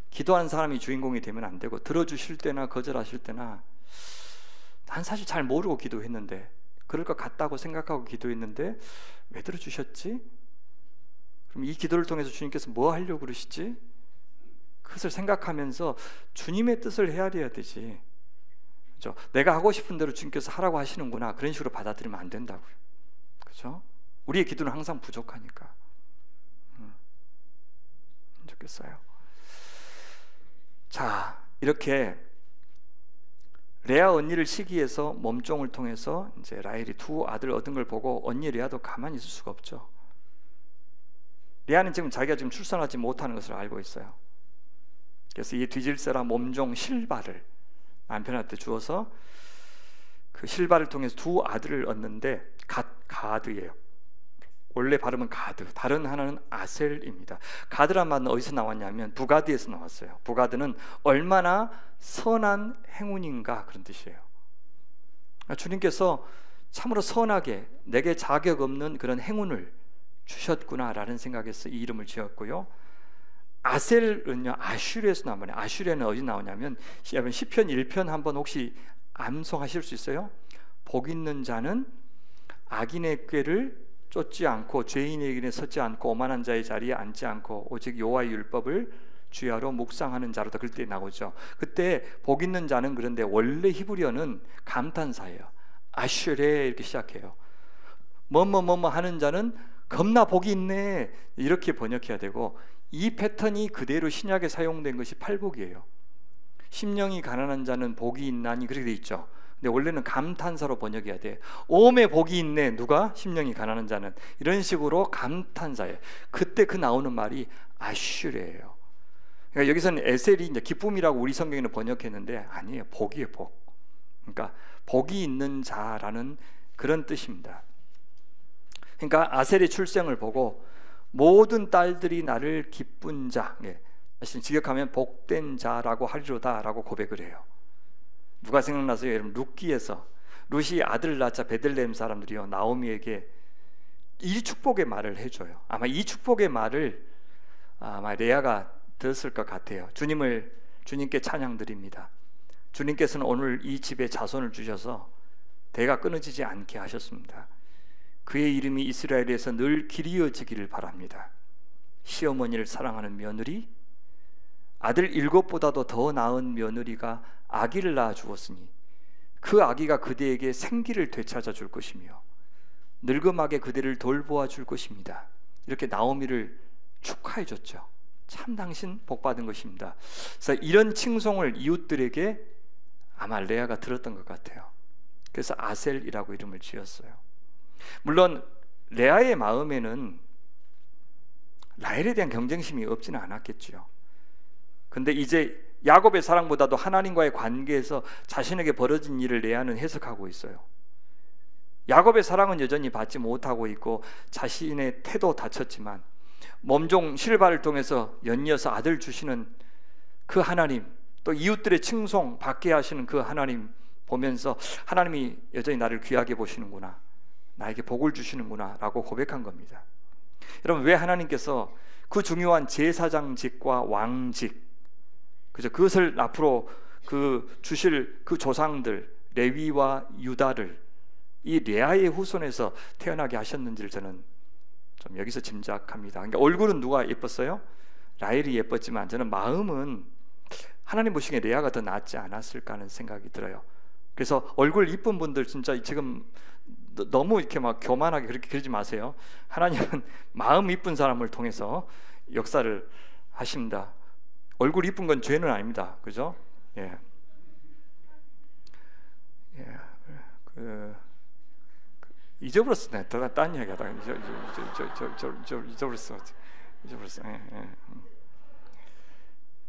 기도하는 사람이 주인공이 되면 안 되고, 들어주실 때나 거절하실 때나 난 사실 잘 모르고 기도했는데, 그럴 것 같다고 생각하고 기도했는데 왜 들어주셨지? 그럼 이 기도를 통해서 주님께서 뭐 하려고 그러시지? 그것을 생각하면서 주님의 뜻을 헤아려야 되지. 그렇죠? 내가 하고 싶은 대로 주님께서 하라고 하시는구나, 그런 식으로 받아들이면 안 된다고요. 그렇죠? 우리의 기도는 항상 부족하니까. 좋겠어요. 자, 이렇게 레아 언니를 시기해서 몸종을 통해서 이제 라헬이 두 아들 얻은 걸 보고 언니 레아도 가만히 있을 수가 없죠. 레아는 지금 자기가 지금 출산하지 못하는 것을 알고 있어요. 그래서 이 뒤질세라 몸종 실바를 남편한테 주어서 그 실바를 통해서 두 아들을 얻는데, 가드예요. 원래 발음은 가드, 다른 하나는 아셀입니다. 가드란 말은 어디서 나왔냐면 부가드에서 나왔어요. 부가드는 얼마나 선한 행운인가, 그런 뜻이에요. 주님께서 참으로 선하게 내게 자격 없는 그런 행운을 주셨구나라는 생각에서 이 이름을 지었고요. 아셀은요, 아슈르에서 나와요. 아슈르는 어디 나오냐면 시편 1편 한번 혹시 암송하실 수 있어요? 복 있는 자는 악인의 꾀를 쫓지 않고 죄인의 길에 서지 않고 오만한 자의 자리에 앉지 않고 오직 여호와의 율법을 주야로 묵상하는 자로다, 그럴 때 나오죠. 그때 복 있는 자는, 그런데 원래 히브리어는 감탄사예요. 아슈레 이렇게 시작해요. 뭐뭐 하는 자는 겁나 복이 있네, 이렇게 번역해야 되고, 이 패턴이 그대로 신약에 사용된 것이 팔복이에요. 심령이 가난한 자는 복이 있나니, 그렇게 돼 있죠. 근데 원래는 감탄사로 번역해야 돼. 오메 복이 있네, 누가? 심령이 가난한 자는. 이런 식으로 감탄사예요. 그때 그 나오는 말이 아슈레예요. 그러니까 여기서는 에셀이 이제 기쁨이라고 우리 성경에는 번역했는데 아니에요. 복이에요, 복. 그러니까 복이 있는 자라는 그런 뜻입니다. 그러니까 아셀의 출생을 보고 모든 딸들이 나를 기쁜 자, 사실 직역하면 복된 자라고 하리로다라고 고백을 해요. 누가 생각나세요? 여러분, 룻기에서 룻이 아들을 낳자 베들레헴 사람들이요, 나오미에게 이 축복의 말을 해줘요. 아마 이 축복의 말을 아마 레아가 들었을 것 같아요. 주님께 찬양드립니다. 주님께서는 오늘 이 집에 자손을 주셔서 대가 끊어지지 않게 하셨습니다. 그의 이름이 이스라엘에서 늘 길이어지기를 바랍니다. 시어머니를 사랑하는 며느리, 아들 7보다도 더 나은 며느리가 아기를 낳아 주었으니 그 아기가 그대에게 생기를 되찾아 줄 것이며 늙음하게 그대를 돌보아 줄 것입니다. 이렇게 나오미를 축하해 줬죠. 참 당신 복 받은 것입니다. 그래서 이런 칭송을 이웃들에게 아마 레아가 들었던 것 같아요. 그래서 아셀이라고 이름을 지었어요. 물론 레아의 마음에는 라헬에 대한 경쟁심이 없지는 않았겠죠. 근데 이제 야곱의 사랑보다도 하나님과의 관계에서 자신에게 벌어진 일을 레아는 해석하고 있어요. 야곱의 사랑은 여전히 받지 못하고 있고 자신의 태도 다쳤지만 몸종 실바를 통해서 연이어서 아들 주시는 그 하나님, 또 이웃들의 칭송 받게 하시는 그 하나님 보면서 하나님이 여전히 나를 귀하게 보시는구나, 나에게 복을 주시는구나 라고 고백한 겁니다. 여러분, 왜 하나님께서 그 중요한 제사장직과 왕직, 그것을 앞으로 주실 그 조상들 레위와 유다를 이 레아의 후손에서 태어나게 하셨는지를 저는 좀 여기서 짐작합니다. 그러니까 얼굴은 누가 예뻤어요? 라헬이 예뻤지만 저는 마음은 하나님 보시기에 레아가 더 낫지 않았을까 하는 생각이 들어요. 그래서 얼굴 이쁜 분들 진짜 지금 너무 이렇게 막 교만하게 그렇게 그러지 마세요. 하나님은 마음 이쁜 사람을 통해서 역사를 하십니다. 얼굴 이쁜 건 죄는 아닙니다. 그죠? 예. 예. 잊어버렸어. 내가 딴 이야기 하다가 잊어버렸어. 예, 예.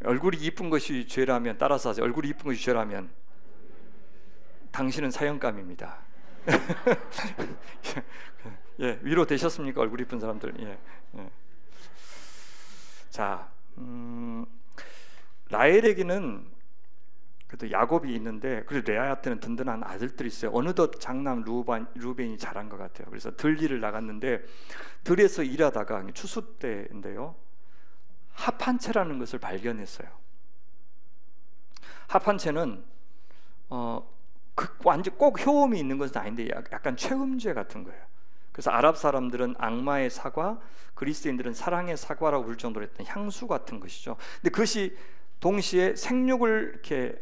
얼굴이 이쁜 것이 죄라면, 따라서 하세요. 얼굴이 이쁜 것이 죄라면 당신은 사형감입니다. 예, 위로 되셨습니까? 얼굴 이쁜 사람들. 예, 예. 자, 라헬에게는 그래도 야곱이 있는데, 그리고 레아한테는 든든한 아들들이 있어요. 어느덧 장남 루벤이 자란 것 같아요. 그래서 들일을 나갔는데, 들에서 일하다가 추수 때인데요, 합 한 채라는 것을 발견했어요. 합 한 채는 완전 꼭 효험이 있는 것은 아닌데 약간 최음죄 같은 거예요. 그래서 아랍 사람들은 악마의 사과, 그리스도인들은 사랑의 사과라고 부를 정도로 했던 향수 같은 것이죠. 근데 그것이 동시에 생육을 이렇게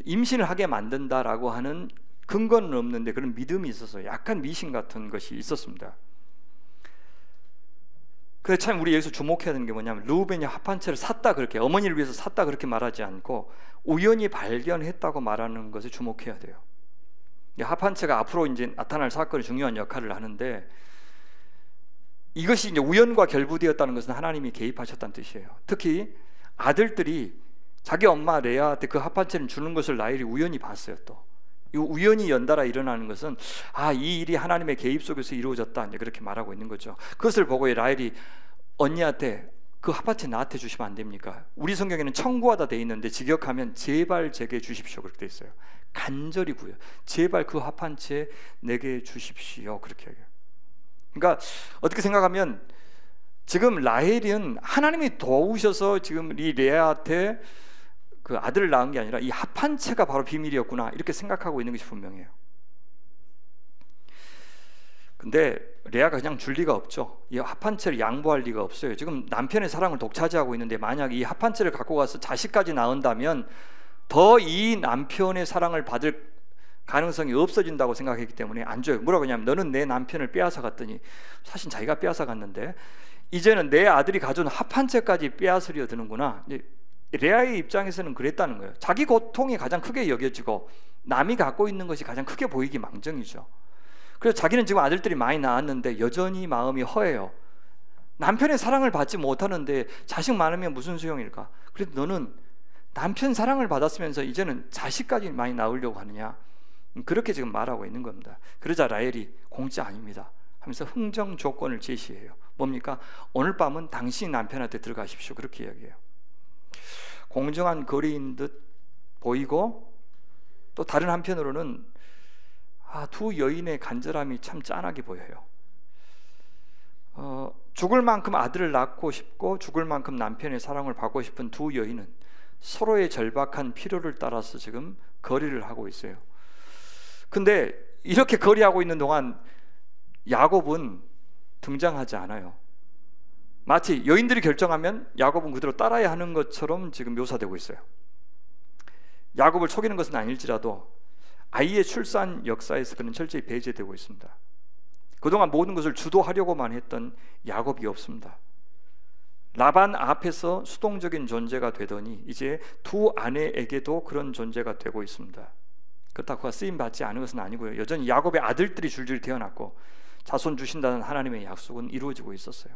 임신을 하게 만든다라고 하는 근거는 없는데 그런 믿음이 있어서 약간 미신 같은 것이 있었습니다. 그래서 참 우리 여기서 주목해야 되는 게 뭐냐면, 르우벤이 합 한 채를 샀다, 그렇게 어머니를 위해서 샀다 그렇게 말하지 않고 우연히 발견했다고 말하는 것에 주목해야 돼요. 합 한 채가 앞으로 이제 나타날 사건이 중요한 역할을 하는데, 이것이 이제 우연과 결부되었다는 것은 하나님이 개입하셨다는 뜻이에요. 특히 아들들이 자기 엄마 레아한테 그 합 한 채를 주는 것을 라헬이 우연히 봤어요. 또 이 우연히 연달아 일어나는 것은 이 일이 하나님의 개입 속에서 이루어졌다, 이제 그렇게 말하고 있는 거죠. 그것을 보고 라헬이 언니한테 그 합 한 채 나한테 주시면 안 됩니까? 우리 성경에는 청구하다 돼 있는데 직역하면 제발 제게 주십시오 그렇게 돼 있어요. 간절히 구해요. 제발 그 합 한 채 내게 주십시오 그렇게 해요. 그러니까 어떻게 생각하면 지금 라헬은 하나님이 도우셔서 지금 이 레아한테 그 아들을 낳은 게 아니라 이 합 한 채가 바로 비밀이었구나, 이렇게 생각하고 있는 것이 분명해요. 근데 레아가 그냥 줄 리가 없죠. 이 합 한 채를 양보할 리가 없어요. 지금 남편의 사랑을 독차지하고 있는데 만약 이 합 한 채를 갖고 가서 자식까지 낳은다면 더 이 남편의 사랑을 받을 가능성이 없어진다고 생각했기 때문에 안 줘요. 뭐라고 하냐면, 너는 내 남편을 빼앗아 갔더니, 사실 자기가 빼앗아 갔는데 이제는 내 아들이 가져온 합 한 채까지 빼앗으려 드는구나. 레아의 입장에서는 그랬다는 거예요. 자기 고통이 가장 크게 여겨지고 남이 갖고 있는 것이 가장 크게 보이기 망정이죠. 그래서 자기는 지금 아들들이 많이 낳았는데 여전히 마음이 허해요. 남편의 사랑을 받지 못하는데 자식 많으면 무슨 소용일까? 그래도 너는 남편 사랑을 받았으면서 이제는 자식까지 많이 낳으려고 하느냐, 그렇게 지금 말하고 있는 겁니다. 그러자 라헬이 공짜 아닙니다 하면서 흥정 조건을 제시해요. 뭡니까? 오늘 밤은 당신 남편한테 들어가십시오 그렇게 이야기해요. 공정한 거래인 듯 보이고, 또 다른 한편으로는 두 여인의 간절함이 참 짠하게 보여요. 죽을 만큼 아들을 낳고 싶고 죽을 만큼 남편의 사랑을 받고 싶은 두 여인은 서로의 절박한 필요를 따라서 지금 거래를 하고 있어요. 근데 이렇게 거래하고 있는 동안 야곱은 등장하지 않아요. 마치 여인들이 결정하면 야곱은 그대로 따라야 하는 것처럼 지금 묘사되고 있어요. 야곱을 속이는 것은 아닐지라도 아이의 출산 역사에서 그는 철저히 배제되고 있습니다. 그동안 모든 것을 주도하려고만 했던 야곱이 없습니다. 라반 앞에서 수동적인 존재가 되더니 이제 두 아내에게도 그런 존재가 되고 있습니다. 그렇다고 쓰임 받지 않은 것은 아니고요. 여전히 야곱의 아들들이 줄줄이 태어났고 자손 주신다는 하나님의 약속은 이루어지고 있었어요.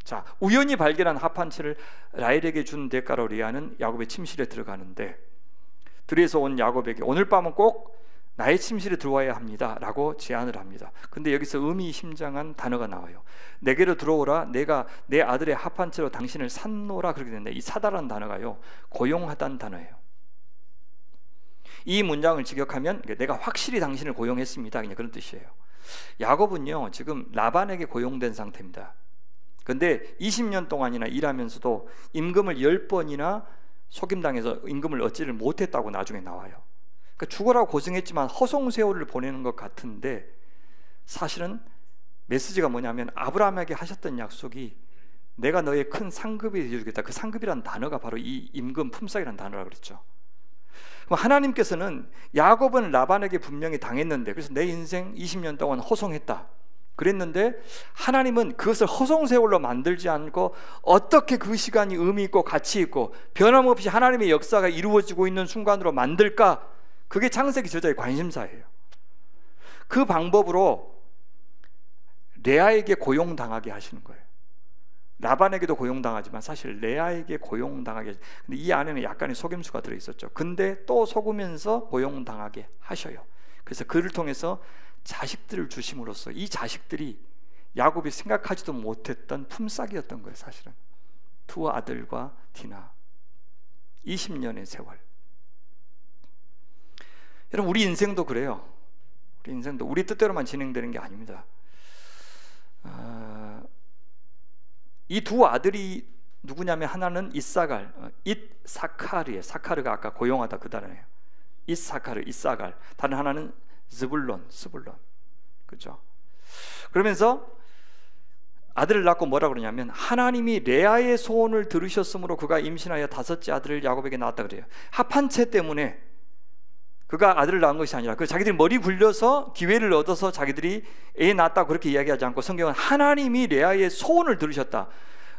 자, 우연히 발견한 합 한 채를 라헬에게 준 대가로 레아는 야곱의 침실에 들어가는데, 들에서 온 야곱에게 오늘 밤은 꼭 나의 침실에 들어와야 합니다 라고 제안을 합니다. 근데 여기서 의미심장한 단어가 나와요. 내게로 들어오라, 내가 내 아들의 합 한 채로 당신을 샀노라, 그렇게 되는데 이 사다라는 단어가요, 고용하다는 단어예요. 이 문장을 직역하면 내가 확실히 당신을 고용했습니다, 그냥 그런 뜻이에요. 야곱은요 지금 라반에게 고용된 상태입니다. 근데 20년 동안이나 일하면서도 임금을 10번이나 속임당해서 임금을 얻지를 못했다고 나중에 나와요. 그러니까 죽으라고 고생했지만 허송세월을 보내는 것 같은데, 사실은 메시지가 뭐냐면 아브라함에게 하셨던 약속이 내가 너의 큰 상급이 되어주겠다. 그 상급이라는 단어가 바로 이 임금 품삯이라는 단어라고 그랬죠. 그럼 하나님께서는 야곱은 라반에게 분명히 당했는데, 그래서 내 인생 20년 동안 호송했다 그랬는데, 하나님은 그것을 허송세월로 만들지 않고 어떻게 그 시간이 의미 있고 가치 있고 변함없이 하나님의 역사가 이루어지고 있는 순간으로 만들까? 그게 창세기 저자의 관심사예요. 그 방법으로 레아에게 고용당하게 하시는 거예요. 라반에게도 고용당하지만 사실 레아에게 고용당하게, 근데 이 안에는 약간의 속임수가 들어있었죠. 근데 또 속으면서 고용당하게 하셔요. 그래서 그를 통해서 자식들을 주심으로써 이 자식들이 야곱이 생각하지도 못했던 품삯이었던 거예요. 사실은 두 아들과 디나, 20년의 세월. 여러분, 우리 인생도 그래요. 우리 인생도 우리 뜻대로만 진행되는 게 아닙니다. 이 두 아들이 누구냐면, 하나는 이사갈, 잇사카르예요. 사카르가 아까 고용하다 그 단어예요. 잇사카르, 이사갈. 다른 하나는 스불론. 그렇죠? 그러면서 아들을 낳고 뭐라 그러냐면, 하나님이 레아의 소원을 들으셨으므로 그가 임신하여 다섯째 아들을 야곱에게 낳았다 그래요. 합한채 때문에 그가 아들을 낳은 것이 아니라, 그 자기들이 머리 굴려서 기회를 얻어서 자기들이 애 낳았다고 그렇게 이야기하지 않고, 성경은 하나님이 레아의 소원을 들으셨다.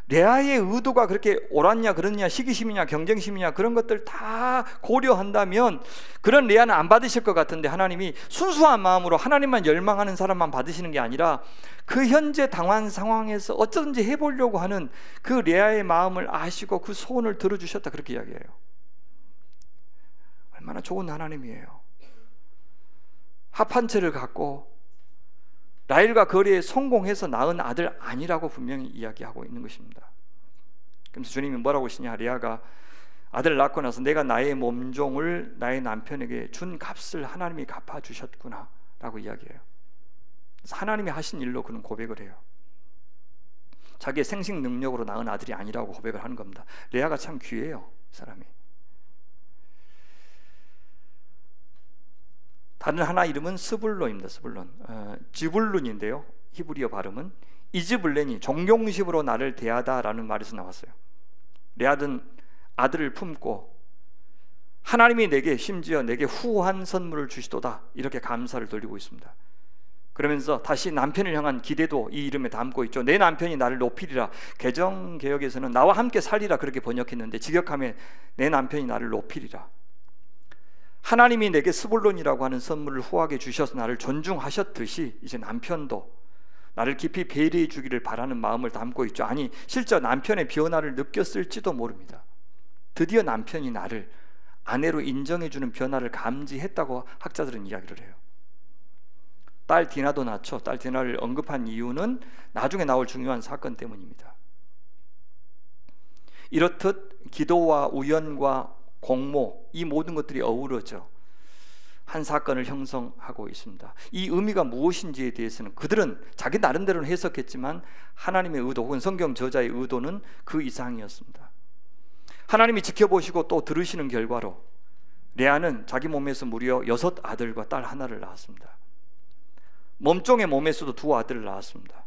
레아의 의도가 그렇게 옳았냐 그렇냐, 시기심이냐 경쟁심이냐 그런 것들 다 고려한다면 그런 레아는 안 받으실 것 같은데, 하나님이 순수한 마음으로 하나님만 열망하는 사람만 받으시는 게 아니라 그 현재 당한 상황에서 어쩌든지 해보려고 하는 그 레아의 마음을 아시고 그 소원을 들어주셨다, 그렇게 이야기해요. 얼마나 좋은 하나님이에요. 합한채를 갖고 라헬과 거래에 성공해서 낳은 아들 아니라고 분명히 이야기하고 있는 것입니다. 그래서 주님이 뭐라고 하시냐, 레아가 아들을 낳고 나서 내가 나의 몸종을 나의 남편에게 준 값을 하나님이 갚아주셨구나 라고 이야기해요. 그래서 하나님이 하신 일로 그는 고백을 해요. 자기의 생식 능력으로 낳은 아들이 아니라고 고백을 하는 겁니다. 레아가 참 귀해요, 이 사람이. 다른 하나 이름은 스불론입니다. 스불론, 지불룬인데요, 히브리어 발음은 이즈블렌이 종용식으로 나를 대하다라는 말에서 나왔어요. 레아는 아들을 품고 하나님이 내게, 심지어 내게 후한 선물을 주시도다, 이렇게 감사를 돌리고 있습니다. 그러면서 다시 남편을 향한 기대도 이 이름에 담고 있죠. 내 남편이 나를 높이리라. 개정개혁에서는 나와 함께 살리라 그렇게 번역했는데, 직역하면 내 남편이 나를 높이리라. 하나님이 내게 스불론이라고 하는 선물을 후하게 주셔서 나를 존중하셨듯이 이제 남편도 나를 깊이 배려해 주기를 바라는 마음을 담고 있죠. 아니, 실제 남편의 변화를 느꼈을지도 모릅니다. 드디어 남편이 나를 아내로 인정해 주는 변화를 감지했다고 학자들은 이야기를 해요. 딸 디나도 낳죠. 딸 디나를 언급한 이유는 나중에 나올 중요한 사건 때문입니다. 이렇듯 기도와 우연과 공모, 이 모든 것들이 어우러져 한 사건을 형성하고 있습니다. 이 의미가 무엇인지에 대해서는 그들은 자기 나름대로는 해석했지만 하나님의 의도 혹은 성경 저자의 의도는 그 이상이었습니다. 하나님이 지켜보시고 또 들으시는 결과로 레아는 자기 몸에서 무려 6 아들과 딸 하나를 낳았습니다. 몸종의 몸에서도 2 아들을 낳았습니다.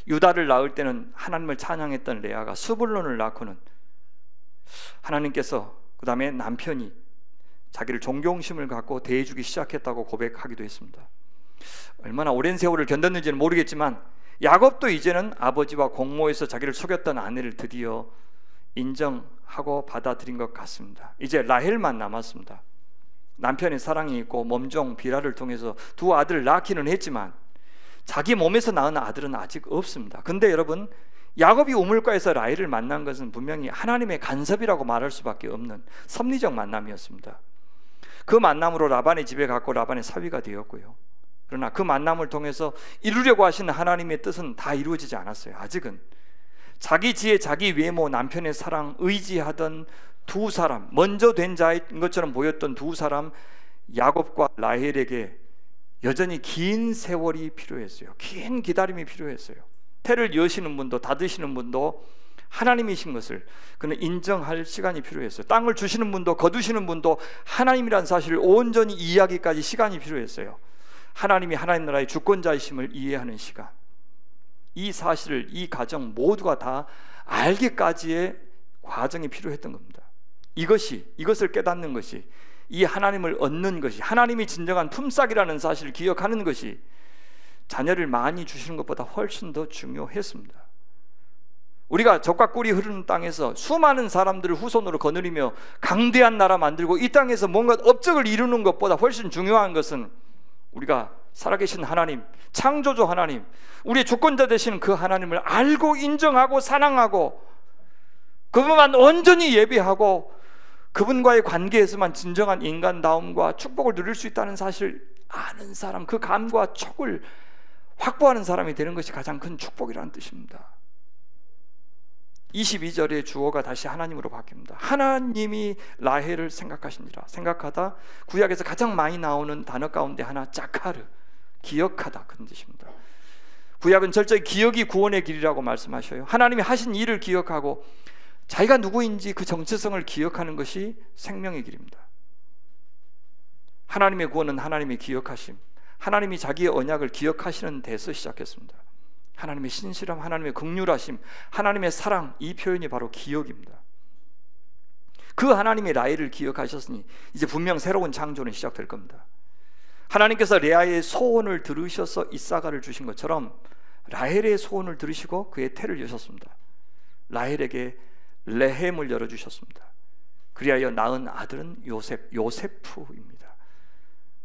유다를 낳을 때는 하나님을 찬양했던 레아가 스불론을 낳고는 하나님께서 그 다음에 남편이 자기를 존경심을 갖고 대해주기 시작했다고 고백하기도 했습니다. 얼마나 오랜 세월을 견뎠는지는 모르겠지만 야곱도 이제는 아버지와 공모해서 자기를 속였던 아내를 드디어 인정하고 받아들인 것 같습니다. 이제 라헬만 남았습니다. 남편의 사랑이 있고 몸종 비라를 통해서 2 아들을 낳기는 했지만 자기 몸에서 낳은 아들은 아직 없습니다. 근데 여러분, 야곱이 우물가에서 라헬을 만난 것은 분명히 하나님의 간섭이라고 말할 수밖에 없는 섭리적 만남이었습니다. 그 만남으로 라반의 집에 갔고 라반의 사위가 되었고요. 그러나 그 만남을 통해서 이루려고 하시는 하나님의 뜻은 다 이루어지지 않았어요. 아직은 자기 지혜, 자기 외모, 남편의 사랑 의지하던 2 사람, 먼저 된 자인 것처럼 보였던 2 사람 야곱과 라헬에게 여전히 긴 세월이 필요했어요. 긴 기다림이 필요했어요. 태를 여시는 분도 닫으시는 분도 하나님이신 것을 그는 인정할 시간이 필요했어요. 땅을 주시는 분도 거두시는 분도 하나님이란 사실을 온전히 이해하기까지 시간이 필요했어요. 하나님이 하나님 나라의 주권자이심을 이해하는 시간. 이 사실을 이 가정 모두가 다 알기까지의 과정이 필요했던 겁니다. 이것을 깨닫는 것이, 이 하나님을 얻는 것이, 하나님이 진정한 품삯이라는 사실을 기억하는 것이 자녀를 많이 주시는 것보다 훨씬 더 중요했습니다. 우리가 젖과 꿀이 흐르는 땅에서 수많은 사람들을 후손으로 거느리며 강대한 나라 만들고 이 땅에서 뭔가 업적을 이루는 것보다 훨씬 중요한 것은 우리가 살아계신 하나님, 창조주 하나님, 우리의 주권자 되신 그 하나님을 알고 인정하고 사랑하고 그분만 온전히 예배하고 그분과의 관계에서만 진정한 인간다움과 축복을 누릴 수 있다는 사실을 아는 사람, 그 감과 촉을 확보하는 사람이 되는 것이 가장 큰 축복이라는 뜻입니다. 22절의 주어가 다시 하나님으로 바뀝니다. 하나님이 라헬을 생각하시니라. 생각하다, 구약에서 가장 많이 나오는 단어 가운데 하나, 자카르, 기억하다, 그런 뜻입니다. 구약은 철저히 기억이 구원의 길이라고 말씀하셔요. 하나님이 하신 일을 기억하고 자기가 누구인지 그 정체성을 기억하는 것이 생명의 길입니다. 하나님의 구원은 하나님의 기억하심, 하나님이 자기의 언약을 기억하시는 데서 시작했습니다. 하나님의 신실함, 하나님의 긍휼하심, 하나님의 사랑, 이 표현이 바로 기억입니다. 그 하나님의 라헬을 기억하셨으니 이제 분명 새로운 창조는 시작될 겁니다. 하나님께서 레아의 소원을 들으셔서 이사가를 주신 것처럼 라헬의 소원을 들으시고 그의 태를 여셨습니다. 라헬에게 레헴을 열어주셨습니다. 그리하여 낳은 아들은 요세프입니다.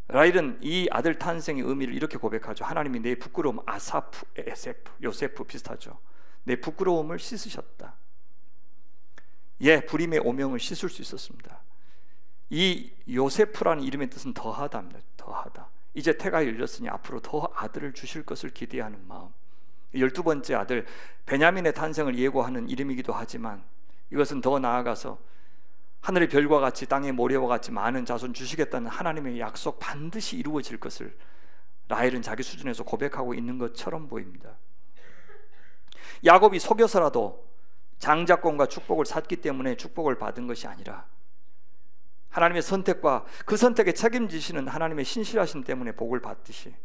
라헬은 이 아들 탄생의 의미를 이렇게 고백하죠. 하나님이 내 부끄러움, 아사프, 에세프, 요세프 비슷하죠. 내 부끄러움을 씻으셨다. 불임의 오명을 씻을 수 있었습니다. 이 요세프라는 이름의 뜻은 더하다입니다. 더하다. 이제 태가 열렸으니 앞으로 더 아들을 주실 것을 기대하는 마음. 12번째 아들 베냐민의 탄생을 예고하는 이름이기도 하지만 이것은 더 나아가서 하늘의 별과 같이 땅의 모래와 같이 많은 자손 주시겠다는 하나님의 약속, 반드시 이루어질 것을 라헬은 자기 수준에서 고백하고 있는 것처럼 보입니다. 야곱이 속여서라도 장자권과 축복을 샀기 때문에 축복을 받은 것이 아니라 하나님의 선택과 그 선택에 책임지시는 하나님의 신실하심 때문에 복을 받듯이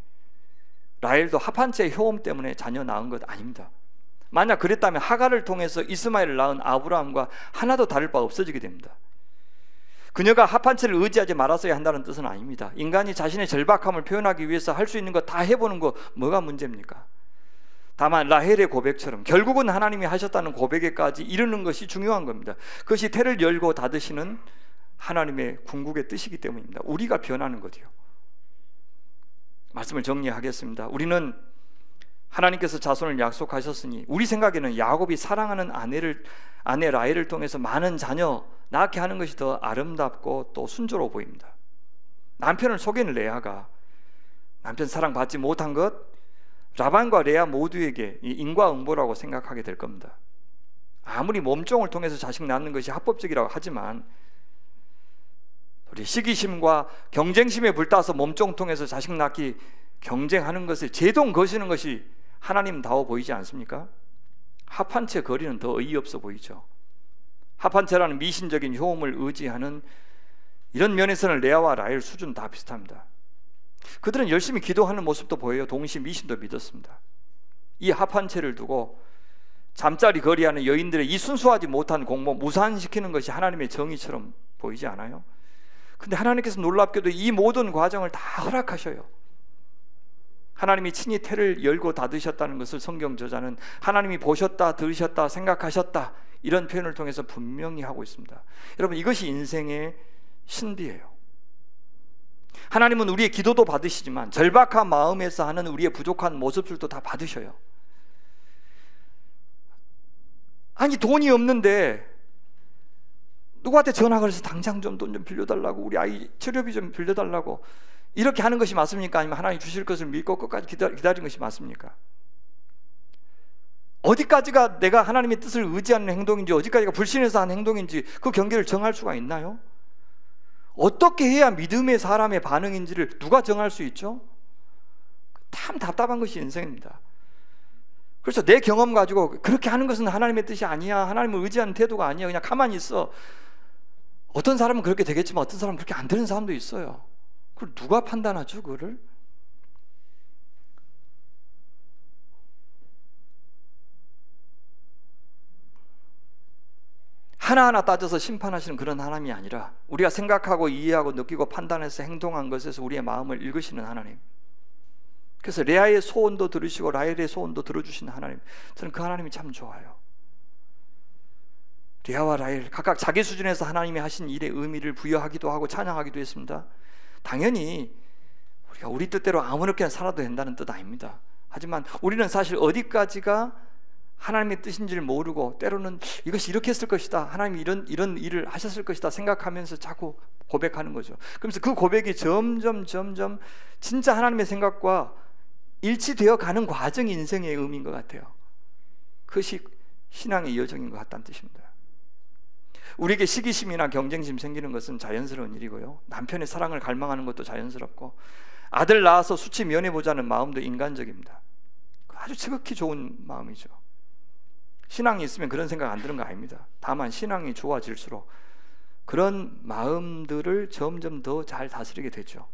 라헬도 합한채의 효험 때문에 자녀 낳은 것 아닙니다. 만약 그랬다면 하갈을 통해서 이스마엘을 낳은 아브라함과 하나도 다를 바 없어지게 됩니다. 그녀가 합한채를 의지하지 말았어야 한다는 뜻은 아닙니다. 인간이 자신의 절박함을 표현하기 위해서 할 수 있는 거 다 해보는 거 뭐가 문제입니까? 다만 라헬의 고백처럼 결국은 하나님이 하셨다는 고백에까지 이르는 것이 중요한 겁니다. 그것이 태를 열고 닫으시는 하나님의 궁극의 뜻이기 때문입니다. 우리가 변하는 거지요. 말씀을 정리하겠습니다. 우리는 하나님께서 자손을 약속하셨으니 우리 생각에는 야곱이 사랑하는 아내 라헬을 통해서 많은 자녀 낳게 하는 것이 더 아름답고 또 순조로워 보입니다. 남편을 속이는 레아가 남편 사랑받지 못한 것, 라반과 레아 모두에게 인과응보라고 생각하게 될 겁니다. 아무리 몸종을 통해서 자식 낳는 것이 합법적이라고 하지만 우리 시기심과 경쟁심에 불타서 몸종 통해서 자식 낳기 경쟁하는 것을 제동 거시는 것이 하나님다워 보이지 않습니까? 합한채 거리는 더 어이없어 보이죠. 합한채라는 미신적인 효험을 의지하는 이런 면에서는 레아와 라헬 수준 다 비슷합니다. 그들은 열심히 기도하는 모습도 보여요. 동시에 미신도 믿었습니다. 이 합한채를 두고 잠자리 거리하는 여인들의 이 순수하지 못한 공모 무산시키는 것이 하나님의 정의처럼 보이지 않아요? 근데 하나님께서 놀랍게도 이 모든 과정을 다 허락하셔요. 하나님이 친히 태를 열고 닫으셨다는 것을 성경 저자는 하나님이 보셨다, 들으셨다, 생각하셨다 이런 표현을 통해서 분명히 하고 있습니다. 여러분, 이것이 인생의 신비예요. 하나님은 우리의 기도도 받으시지만 절박한 마음에서 하는 우리의 부족한 모습들도 다 받으셔요. 아니, 돈이 없는데 누구한테 전화 걸어서 당장 좀 돈 좀 빌려달라고, 우리 아이 치료비 좀 빌려달라고 이렇게 하는 것이 맞습니까? 아니면 하나님 주실 것을 믿고 끝까지 기다리는 것이 맞습니까? 어디까지가 내가 하나님의 뜻을 의지하는 행동인지, 어디까지가 불신해서 하는 행동인지 그 경계를 정할 수가 있나요? 어떻게 해야 믿음의 사람의 반응인지를 누가 정할 수 있죠? 참 답답한 것이 인생입니다. 그래서 내 경험 가지고 그렇게 하는 것은 하나님의 뜻이 아니야, 하나님을 의지하는 태도가 아니야, 그냥 가만히 있어. 어떤 사람은 그렇게 되겠지만 어떤 사람은 그렇게 안 되는 사람도 있어요. 그걸 누가 판단하죠, 그거를? 하나하나 따져서 심판하시는 그런 하나님이 아니라 우리가 생각하고 이해하고 느끼고 판단해서 행동한 것에서 우리의 마음을 읽으시는 하나님. 그래서 레아의 소원도 들으시고 라헬의 소원도 들어주시는 하나님, 저는 그 하나님이 참 좋아요. 레아와 라헬 각각 자기 수준에서 하나님이 하신 일의 의미를 부여하기도 하고 찬양하기도 했습니다. 당연히 우리가 우리 뜻대로 아무렇게나 살아도 된다는 뜻 아닙니다. 하지만 우리는 사실 어디까지가 하나님의 뜻인지를 모르고 때로는 이것이 이렇게 했을 것이다, 하나님이 이런 일을 하셨을 것이다 생각하면서 자꾸 고백하는 거죠. 그러면서 그 고백이 점점 진짜 하나님의 생각과 일치되어 가는 과정이 인생의 의미인 것 같아요. 그것이 신앙의 여정인 것 같다는 뜻입니다. 우리에게 시기심이나 경쟁심 생기는 것은 자연스러운 일이고요, 남편의 사랑을 갈망하는 것도 자연스럽고, 아들 낳아서 수치 면해보자는 마음도 인간적입니다. 아주 지극히 좋은 마음이죠. 신앙이 있으면 그런 생각 안 드는 거 아닙니다. 다만 신앙이 좋아질수록 그런 마음들을 점점 더 잘 다스리게 되죠.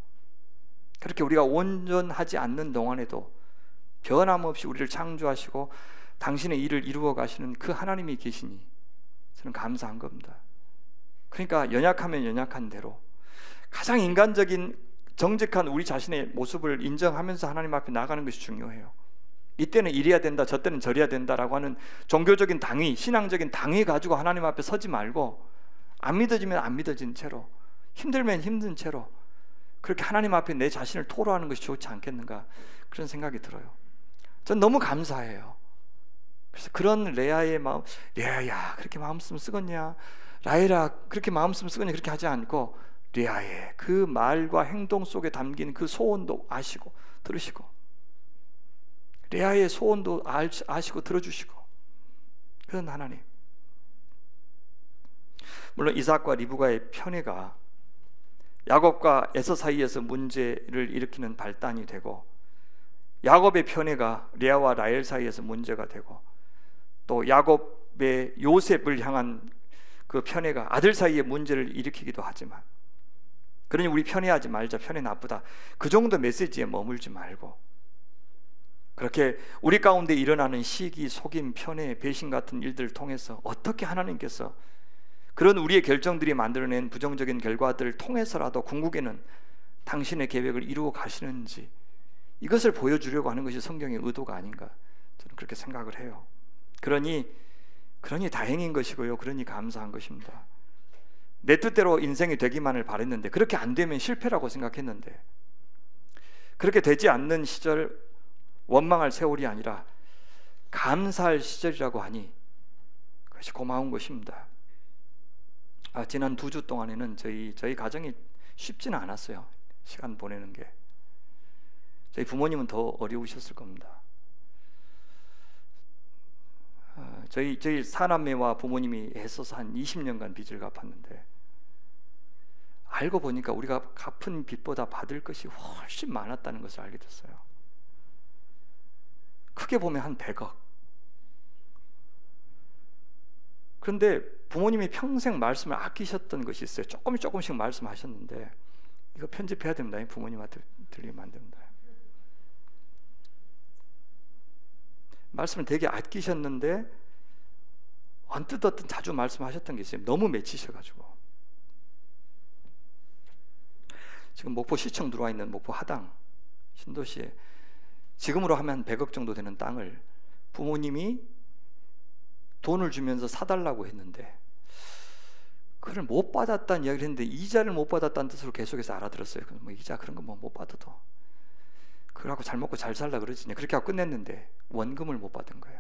그렇게 우리가 온전하지 않는 동안에도 변함없이 우리를 창조하시고 당신의 일을 이루어 가시는 그 하나님이 계시니 저는 감사한 겁니다. 그러니까 연약하면 연약한 대로 가장 인간적인 정직한 우리 자신의 모습을 인정하면서 하나님 앞에 나가는 것이 중요해요. 이때는 이래야 된다, 저 때는 저래야 된다라고 하는 종교적인 당위, 신앙적인 당위 가지고 하나님 앞에 서지 말고, 안 믿어지면 안 믿어진 채로, 힘들면 힘든 채로 그렇게 하나님 앞에 내 자신을 토로하는 것이 좋지 않겠는가, 그런 생각이 들어요. 전 너무 감사해요. 그래서 그런 레아의 마음, 레아야 그렇게 마음 쓰면 쓰겠냐, 라헬아 그렇게 마음 쓰면 쓰겠냐, 그렇게 하지 않고 레아의 그 말과 행동 속에 담긴 그 소원도 아시고 들으시고, 레아의 소원도 아시고 들어주시고, 그런 하나님. 물론 이삭과 리브가의 편애가 야곱과 에서 사이에서 문제를 일으키는 발단이 되고, 야곱의 편애가 레아와 라헬 사이에서 문제가 되고, 또 야곱의 요셉을 향한 그 편애가 아들 사이에 문제를 일으키기도 하지만, 그러니 우리 편애하지 말자, 편애 나쁘다, 그 정도 메시지에 머물지 말고, 그렇게 우리 가운데 일어나는 시기, 속임, 편애, 배신 같은 일들을 통해서 어떻게 하나님께서 그런 우리의 결정들이 만들어낸 부정적인 결과들을 통해서라도 궁극에는 당신의 계획을 이루어 가시는지, 이것을 보여주려고 하는 것이 성경의 의도가 아닌가, 저는 그렇게 생각을 해요. 그러니 다행인 것이고요, 그러니 감사한 것입니다. 내 뜻대로 인생이 되기만을 바랬는데, 그렇게 안 되면 실패라고 생각했는데, 그렇게 되지 않는 시절, 원망할 세월이 아니라 감사할 시절이라고 하니 그것이 고마운 것입니다. 지난 2주 동안에는 저희 가정이 쉽지는 않았어요. 시간 보내는 게. 저희 부모님은 더 어려우셨을 겁니다. 저희 사남매와 부모님이 애써서 한 20년간 빚을 갚았는데, 알고 보니까 우리가 갚은 빚보다 받을 것이 훨씬 많았다는 것을 알게 됐어요. 크게 보면 한 100억. 그런데 부모님이 평생 말씀을 아끼셨던 것이 있어요. 조금씩 말씀하셨는데, 이거 편집해야 됩니다. 부모님한테 들리면 안 됩니다. 말씀을 되게 아끼셨는데 언뜻 자주 말씀하셨던 게 있어요. 너무 맺히셔가지고. 지금 목포 시청 들어와 있는 목포 하당 신도시에 지금으로 하면 한 100억 정도 되는 땅을 부모님이 돈을 주면서 사달라고 했는데, 그걸 못 받았다는 이야기를 했는데 이자를 못 받았다는 뜻으로 계속해서 알아들었어요. 뭐 이자 그런 거 뭐 못 받아도 그러고 잘 먹고 잘 살라 그러지, 그렇게 하고 끝냈는데 원금을 못 받은 거예요.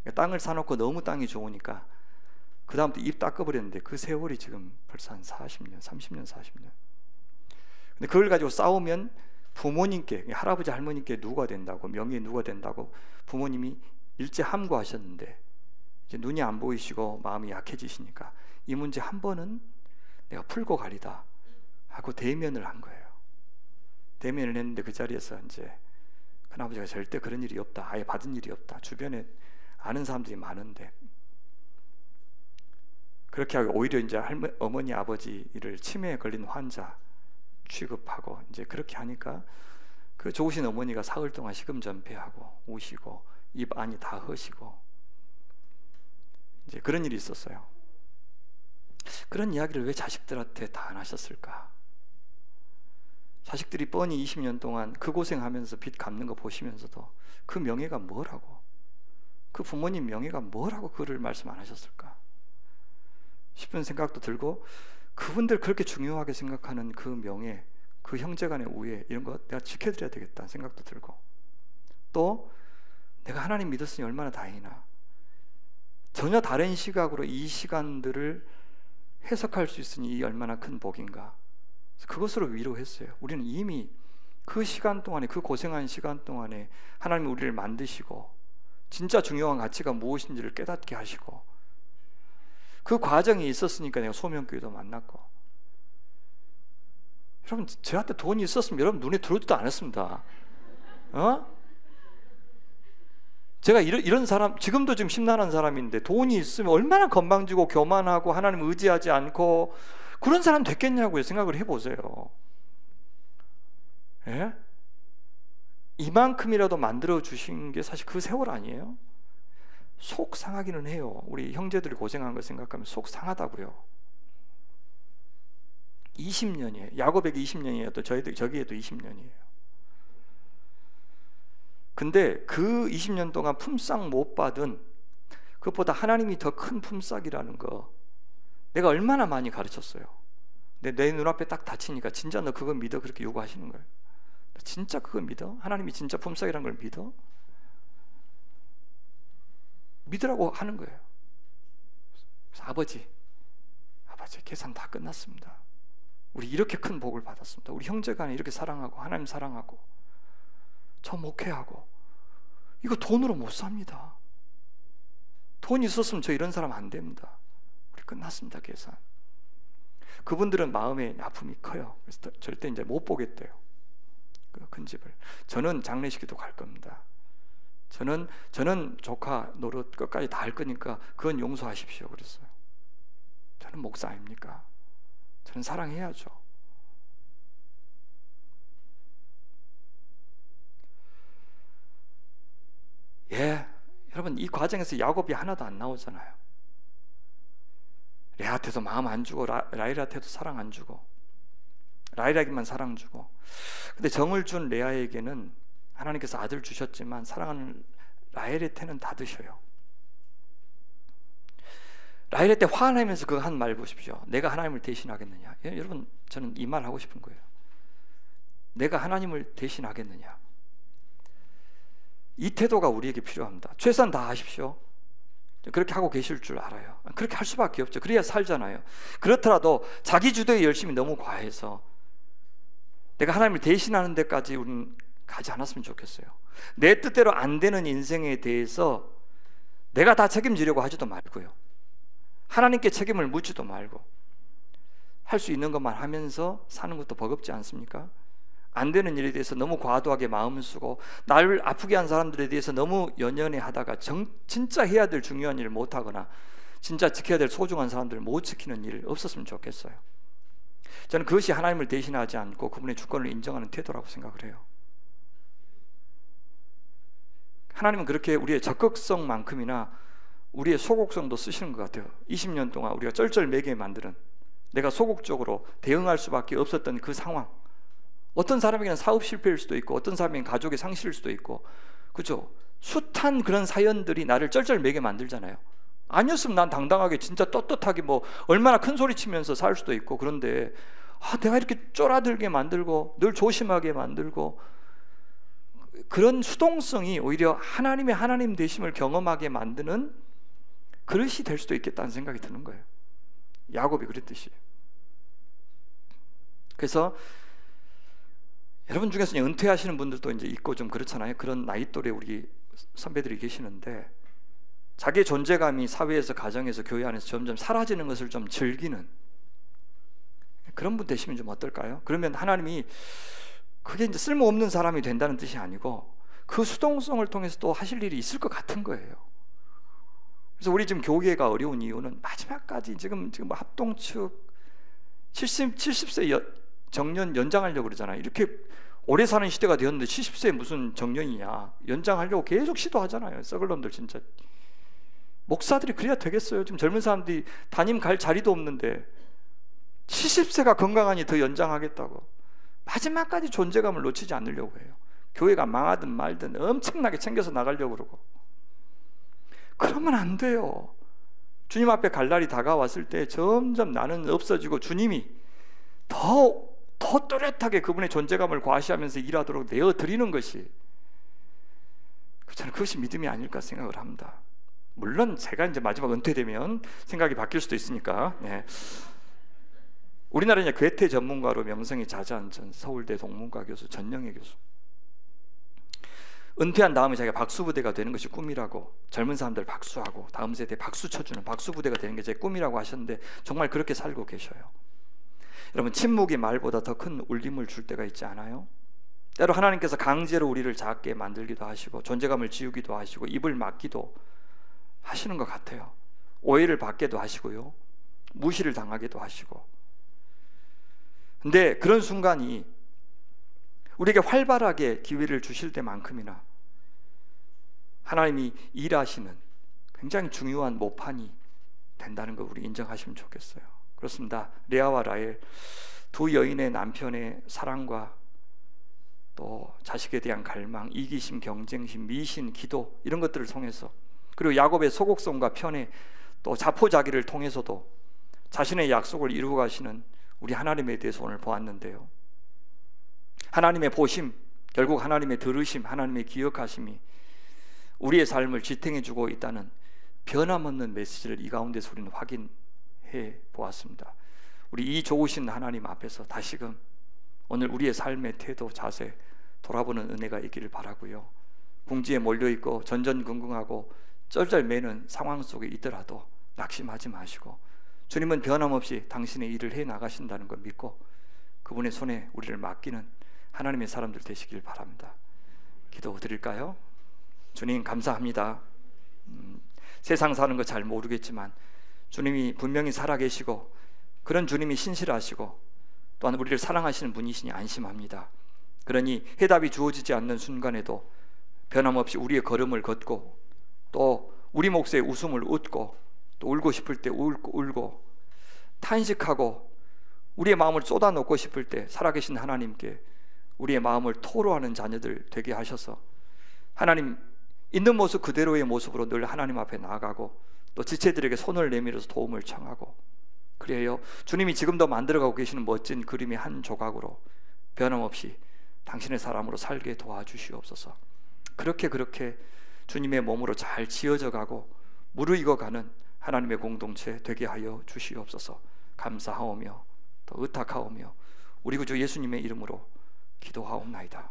그러니까 땅을 사놓고 너무 땅이 좋으니까 그 다음부터 입 닦아버렸는데, 그 세월이 지금 벌써 한 40년, 30년, 40년. 근데 그걸 가지고 싸우면 부모님께, 할아버지 할머니께 누가 된다고, 명예에 누가 된다고 부모님이 일제 함구하셨는데, 이제 눈이 안 보이시고 마음이 약해지시니까 이 문제 한 번은 내가 풀고 가리다 하고 대면을 한 거예요. 대면을 했는데 그 자리에서 이제 큰아버지가 절대 그런 일이 없다, 아예 받은 일이 없다, 주변에 아는 사람들이 많은데, 그렇게 하고 오히려 이제 어머니 아버지를 치매에 걸린 환자 취급하고, 이제 그렇게 하니까 그 좋으신 어머니가 사흘 동안 식음전폐하고 우시고 입 안이 다 허시고, 이제 그런 일이 있었어요. 그런 이야기를 왜 자식들한테 다 안 하셨을까? 자식들이 뻔히 20년 동안 그 고생하면서 빚 갚는 거 보시면서도 그 명예가 뭐라고, 그 부모님 명예가 뭐라고 그를 말씀 안 하셨을까 싶은 생각도 들고, 그분들 그렇게 중요하게 생각하는 그 명예, 그 형제간의 우애, 이런 거 내가 지켜드려야 되겠다 생각도 들고, 또 내가 하나님 믿었으니 얼마나 다행이나, 전혀 다른 시각으로 이 시간들을 해석할 수 있으니 이 얼마나 큰 복인가, 그것으로 위로했어요. 우리는 이미 그 시간 동안에, 그 고생한 시간 동안에 하나님이 우리를 만드시고 진짜 중요한 가치가 무엇인지를 깨닫게 하시고, 그 과정이 있었으니까 내가 소명교회도 만났고. 여러분, 저한테 돈이 있었으면 여러분 눈에 들어오지도 않았습니다. 제가 이런 사람, 지금도 지금 심란한 사람인데 돈이 있으면 얼마나 건방지고 교만하고 하나님 의지하지 않고 그런 사람 됐겠냐고요. 생각을 해보세요. 예? 이만큼이라도 만들어 주신 게 사실 그 세월 아니에요? 속 상하기는 해요. 우리 형제들이 고생한 거 생각하면 속 상하다고요. 20년이에요. 야곱에게 20년이에요. 또 저기에도 20년이에요. 근데 그 20년 동안 품삯 못 받은, 그것보다 하나님이 더 큰 품삯이라는 거 내가 얼마나 많이 가르쳤어요. 근데 내 눈앞에 딱 닥치니까 진짜 너 그거 믿어? 그렇게 요구하시는 거예요. 진짜 그거 믿어? 하나님이 진짜 품삯이라는 걸 믿어? 믿으라고 하는 거예요. 그래서 아버지 계산 다 끝났습니다. 우리 이렇게 큰 복을 받았습니다. 우리 형제간에 이렇게 사랑하고 하나님 사랑하고 저 목회하고 이거 돈으로 못 삽니다. 돈 있었으면 저 이런 사람 안 됩니다. 우리 끝났습니다. 계산. 그분들은 마음의 아픔이 커요. 그래서 절대 이제 못 보겠대요. 그 큰 집을. 저는 장례식에도 갈 겁니다. 저는 조카 노릇 끝까지 다 할 거니까 그건 용서하십시오. 그랬어요. 저는 목사 아닙니까? 저는 사랑해야죠. 예, 여러분, 이 과정에서 야곱이 하나도 안 나오잖아요. 레아한테도 마음 안 주고 라헬한테도 사랑 안 주고 라헬에게만 사랑 주고. 근데 정을 준 레아에게는 하나님께서 아들 주셨지만 사랑하는 라헬한테는 다 드셔요. 라헬한테 화내면서 그 한 말 보십시오. 내가 하나님을 대신하겠느냐. 여러분, 저는 이 말 하고 싶은 거예요. 내가 하나님을 대신하겠느냐. 이 태도가 우리에게 필요합니다. 최선 다하십시오. 그렇게 하고 계실 줄 알아요. 그렇게 할 수밖에 없죠. 그래야 살잖아요. 그렇더라도 자기 주도의 열심이 너무 과해서 내가 하나님을 대신하는 데까지 우리는 가지 않았으면 좋겠어요. 내 뜻대로 안 되는 인생에 대해서 내가 다 책임지려고 하지도 말고요. 하나님께 책임을 묻지도 말고 할 수 있는 것만 하면서 사는 것도 버겁지 않습니까? 안 되는 일에 대해서 너무 과도하게 마음을 쓰고 나를 아프게 한 사람들에 대해서 너무 연연해 하다가 진짜 해야 될 중요한 일을 못하거나 진짜 지켜야 될 소중한 사람들을 못 지키는 일 없었으면 좋겠어요. 저는 그것이 하나님을 대신하지 않고 그분의 주권을 인정하는 태도라고 생각을 해요. 하나님은 그렇게 우리의 적극성만큼이나 우리의 소극성도 쓰시는 것 같아요. 20년 동안 우리가 쩔쩔매게 만드는, 내가 소극적으로 대응할 수밖에 없었던 그 상황, 어떤 사람에게는 사업 실패일 수도 있고 어떤 사람에게는 가족의 상실일 수도 있고, 그죠? 숱한 그런 사연들이 나를 쩔쩔매게 만들잖아요. 아니었으면 난 당당하게 진짜 떳떳하게 뭐 얼마나 큰 소리 치면서 살 수도 있고. 그런데 내가 이렇게 쫄아들게 만들고 늘 조심하게 만들고, 그런 수동성이 오히려 하나님의 하나님 되심을 경험하게 만드는 그릇이 될 수도 있겠다는 생각이 드는 거예요. 야곱이 그랬듯이. 그래서 여러분 중에서 은퇴하시는 분들도 이제 있고 좀 그렇잖아요. 그런 나이 또래 우리 선배들이 계시는데 자기의 존재감이 사회에서, 가정에서, 교회 안에서 점점 사라지는 것을 좀 즐기는 그런 분 되시면 좀 어떨까요? 그러면 하나님이 그게 이제 쓸모없는 사람이 된다는 뜻이 아니고 그 수동성을 통해서 또 하실 일이 있을 것 같은 거예요. 그래서 우리 지금 교회가 어려운 이유는 마지막까지 지금 뭐 합동축 70세 정년 연장하려고 그러잖아요. 이렇게 오래 사는 시대가 되었는데 70세에 무슨 정년이냐, 연장하려고 계속 시도하잖아요. 썩을 놈들 진짜 목사들이 그래야 되겠어요? 지금 젊은 사람들이 담임 갈 자리도 없는데 70세가 건강하니 더 연장하겠다고 마지막까지 존재감을 놓치지 않으려고 해요. 교회가 망하든 말든 엄청나게 챙겨서 나가려고 그러고. 그러면 안 돼요. 주님 앞에 갈 날이 다가왔을 때 점점 나는 없어지고 주님이 더 또렷하게 그분의 존재감을 과시하면서 일하도록 내어드리는 것이, 저는 그것이 믿음이 아닐까 생각을 합니다. 물론 제가 이제 마지막 은퇴되면 생각이 바뀔 수도 있으니까. 네. 우리나라 이제 괴테 전문가로 명성이 자자한 전 서울대 동문과 교수 전영애 교수. 은퇴한 다음에 자기가 박수부대가 되는 것이 꿈이라고, 젊은 사람들 박수하고 다음 세대에 박수 쳐주는 박수부대가 되는 게 제 꿈이라고 하셨는데 정말 그렇게 살고 계셔요. 여러분, 침묵이 말보다 더 큰 울림을 줄 때가 있지 않아요? 때로 하나님께서 강제로 우리를 작게 만들기도 하시고 존재감을 지우기도 하시고 입을 막기도 하시는 것 같아요. 오해를 받게도 하시고요, 무시를 당하기도 하시고. 근데 그런 순간이 우리에게 활발하게 기회를 주실 때만큼이나 하나님이 일하시는 굉장히 중요한 모판이 된다는 걸 우리 인정하시면 좋겠어요. 그렇습니다. 레아와 라헬 두 여인의 남편의 사랑과 또 자식에 대한 갈망, 이기심, 경쟁심, 미신, 기도, 이런 것들을 통해서, 그리고 야곱의 소곡성과 편애, 또 자포자기를 통해서도 자신의 약속을 이루어 가시는 우리 하나님에 대해서 오늘 보았는데요, 하나님의 보심, 결국 하나님의 들으심, 하나님의 기억하심이 우리의 삶을 지탱해주고 있다는 변함없는 메시지를 이 가운데서 우리는 확인해 보았습니다. 우리 이 좋으신 하나님 앞에서 다시금 오늘 우리의 삶의 태도, 자세 돌아보는 은혜가 있기를 바라고요, 궁지에 몰려있고 전전긍긍하고 쩔쩔매는 상황 속에 있더라도 낙심하지 마시고 주님은 변함없이 당신의 일을 해 나가신다는 걸 믿고 그분의 손에 우리를 맡기는 하나님의 사람들 되시길 바랍니다. 기도드릴까요? 주님, 감사합니다. 세상 사는 거 잘 모르겠지만 주님이 분명히 살아계시고 그런 주님이 신실하시고 또한 우리를 사랑하시는 분이시니 안심합니다. 그러니 해답이 주어지지 않는 순간에도 변함없이 우리의 걸음을 걷고 또 우리 몫의 웃음을 웃고 또 울고 싶을 때 울고 탄식하고 우리의 마음을 쏟아놓고 싶을 때 살아계신 하나님께 우리의 마음을 토로하는 자녀들 되게 하셔서 하나님 있는 모습 그대로의 모습으로 늘 하나님 앞에 나아가고 또 지체들에게 손을 내밀어서 도움을 청하고, 그래요, 주님이 지금도 만들어가고 계시는 멋진 그림의 한 조각으로 변함없이 당신의 사람으로 살게 도와주시옵소서. 그렇게 주님의 몸으로 잘 지어져 가고 무르익어가는 하나님의 공동체 되게 하여 주시옵소서. 감사하오며 또 의탁하오며 우리 구주 예수님의 이름으로 기도하옵나이다.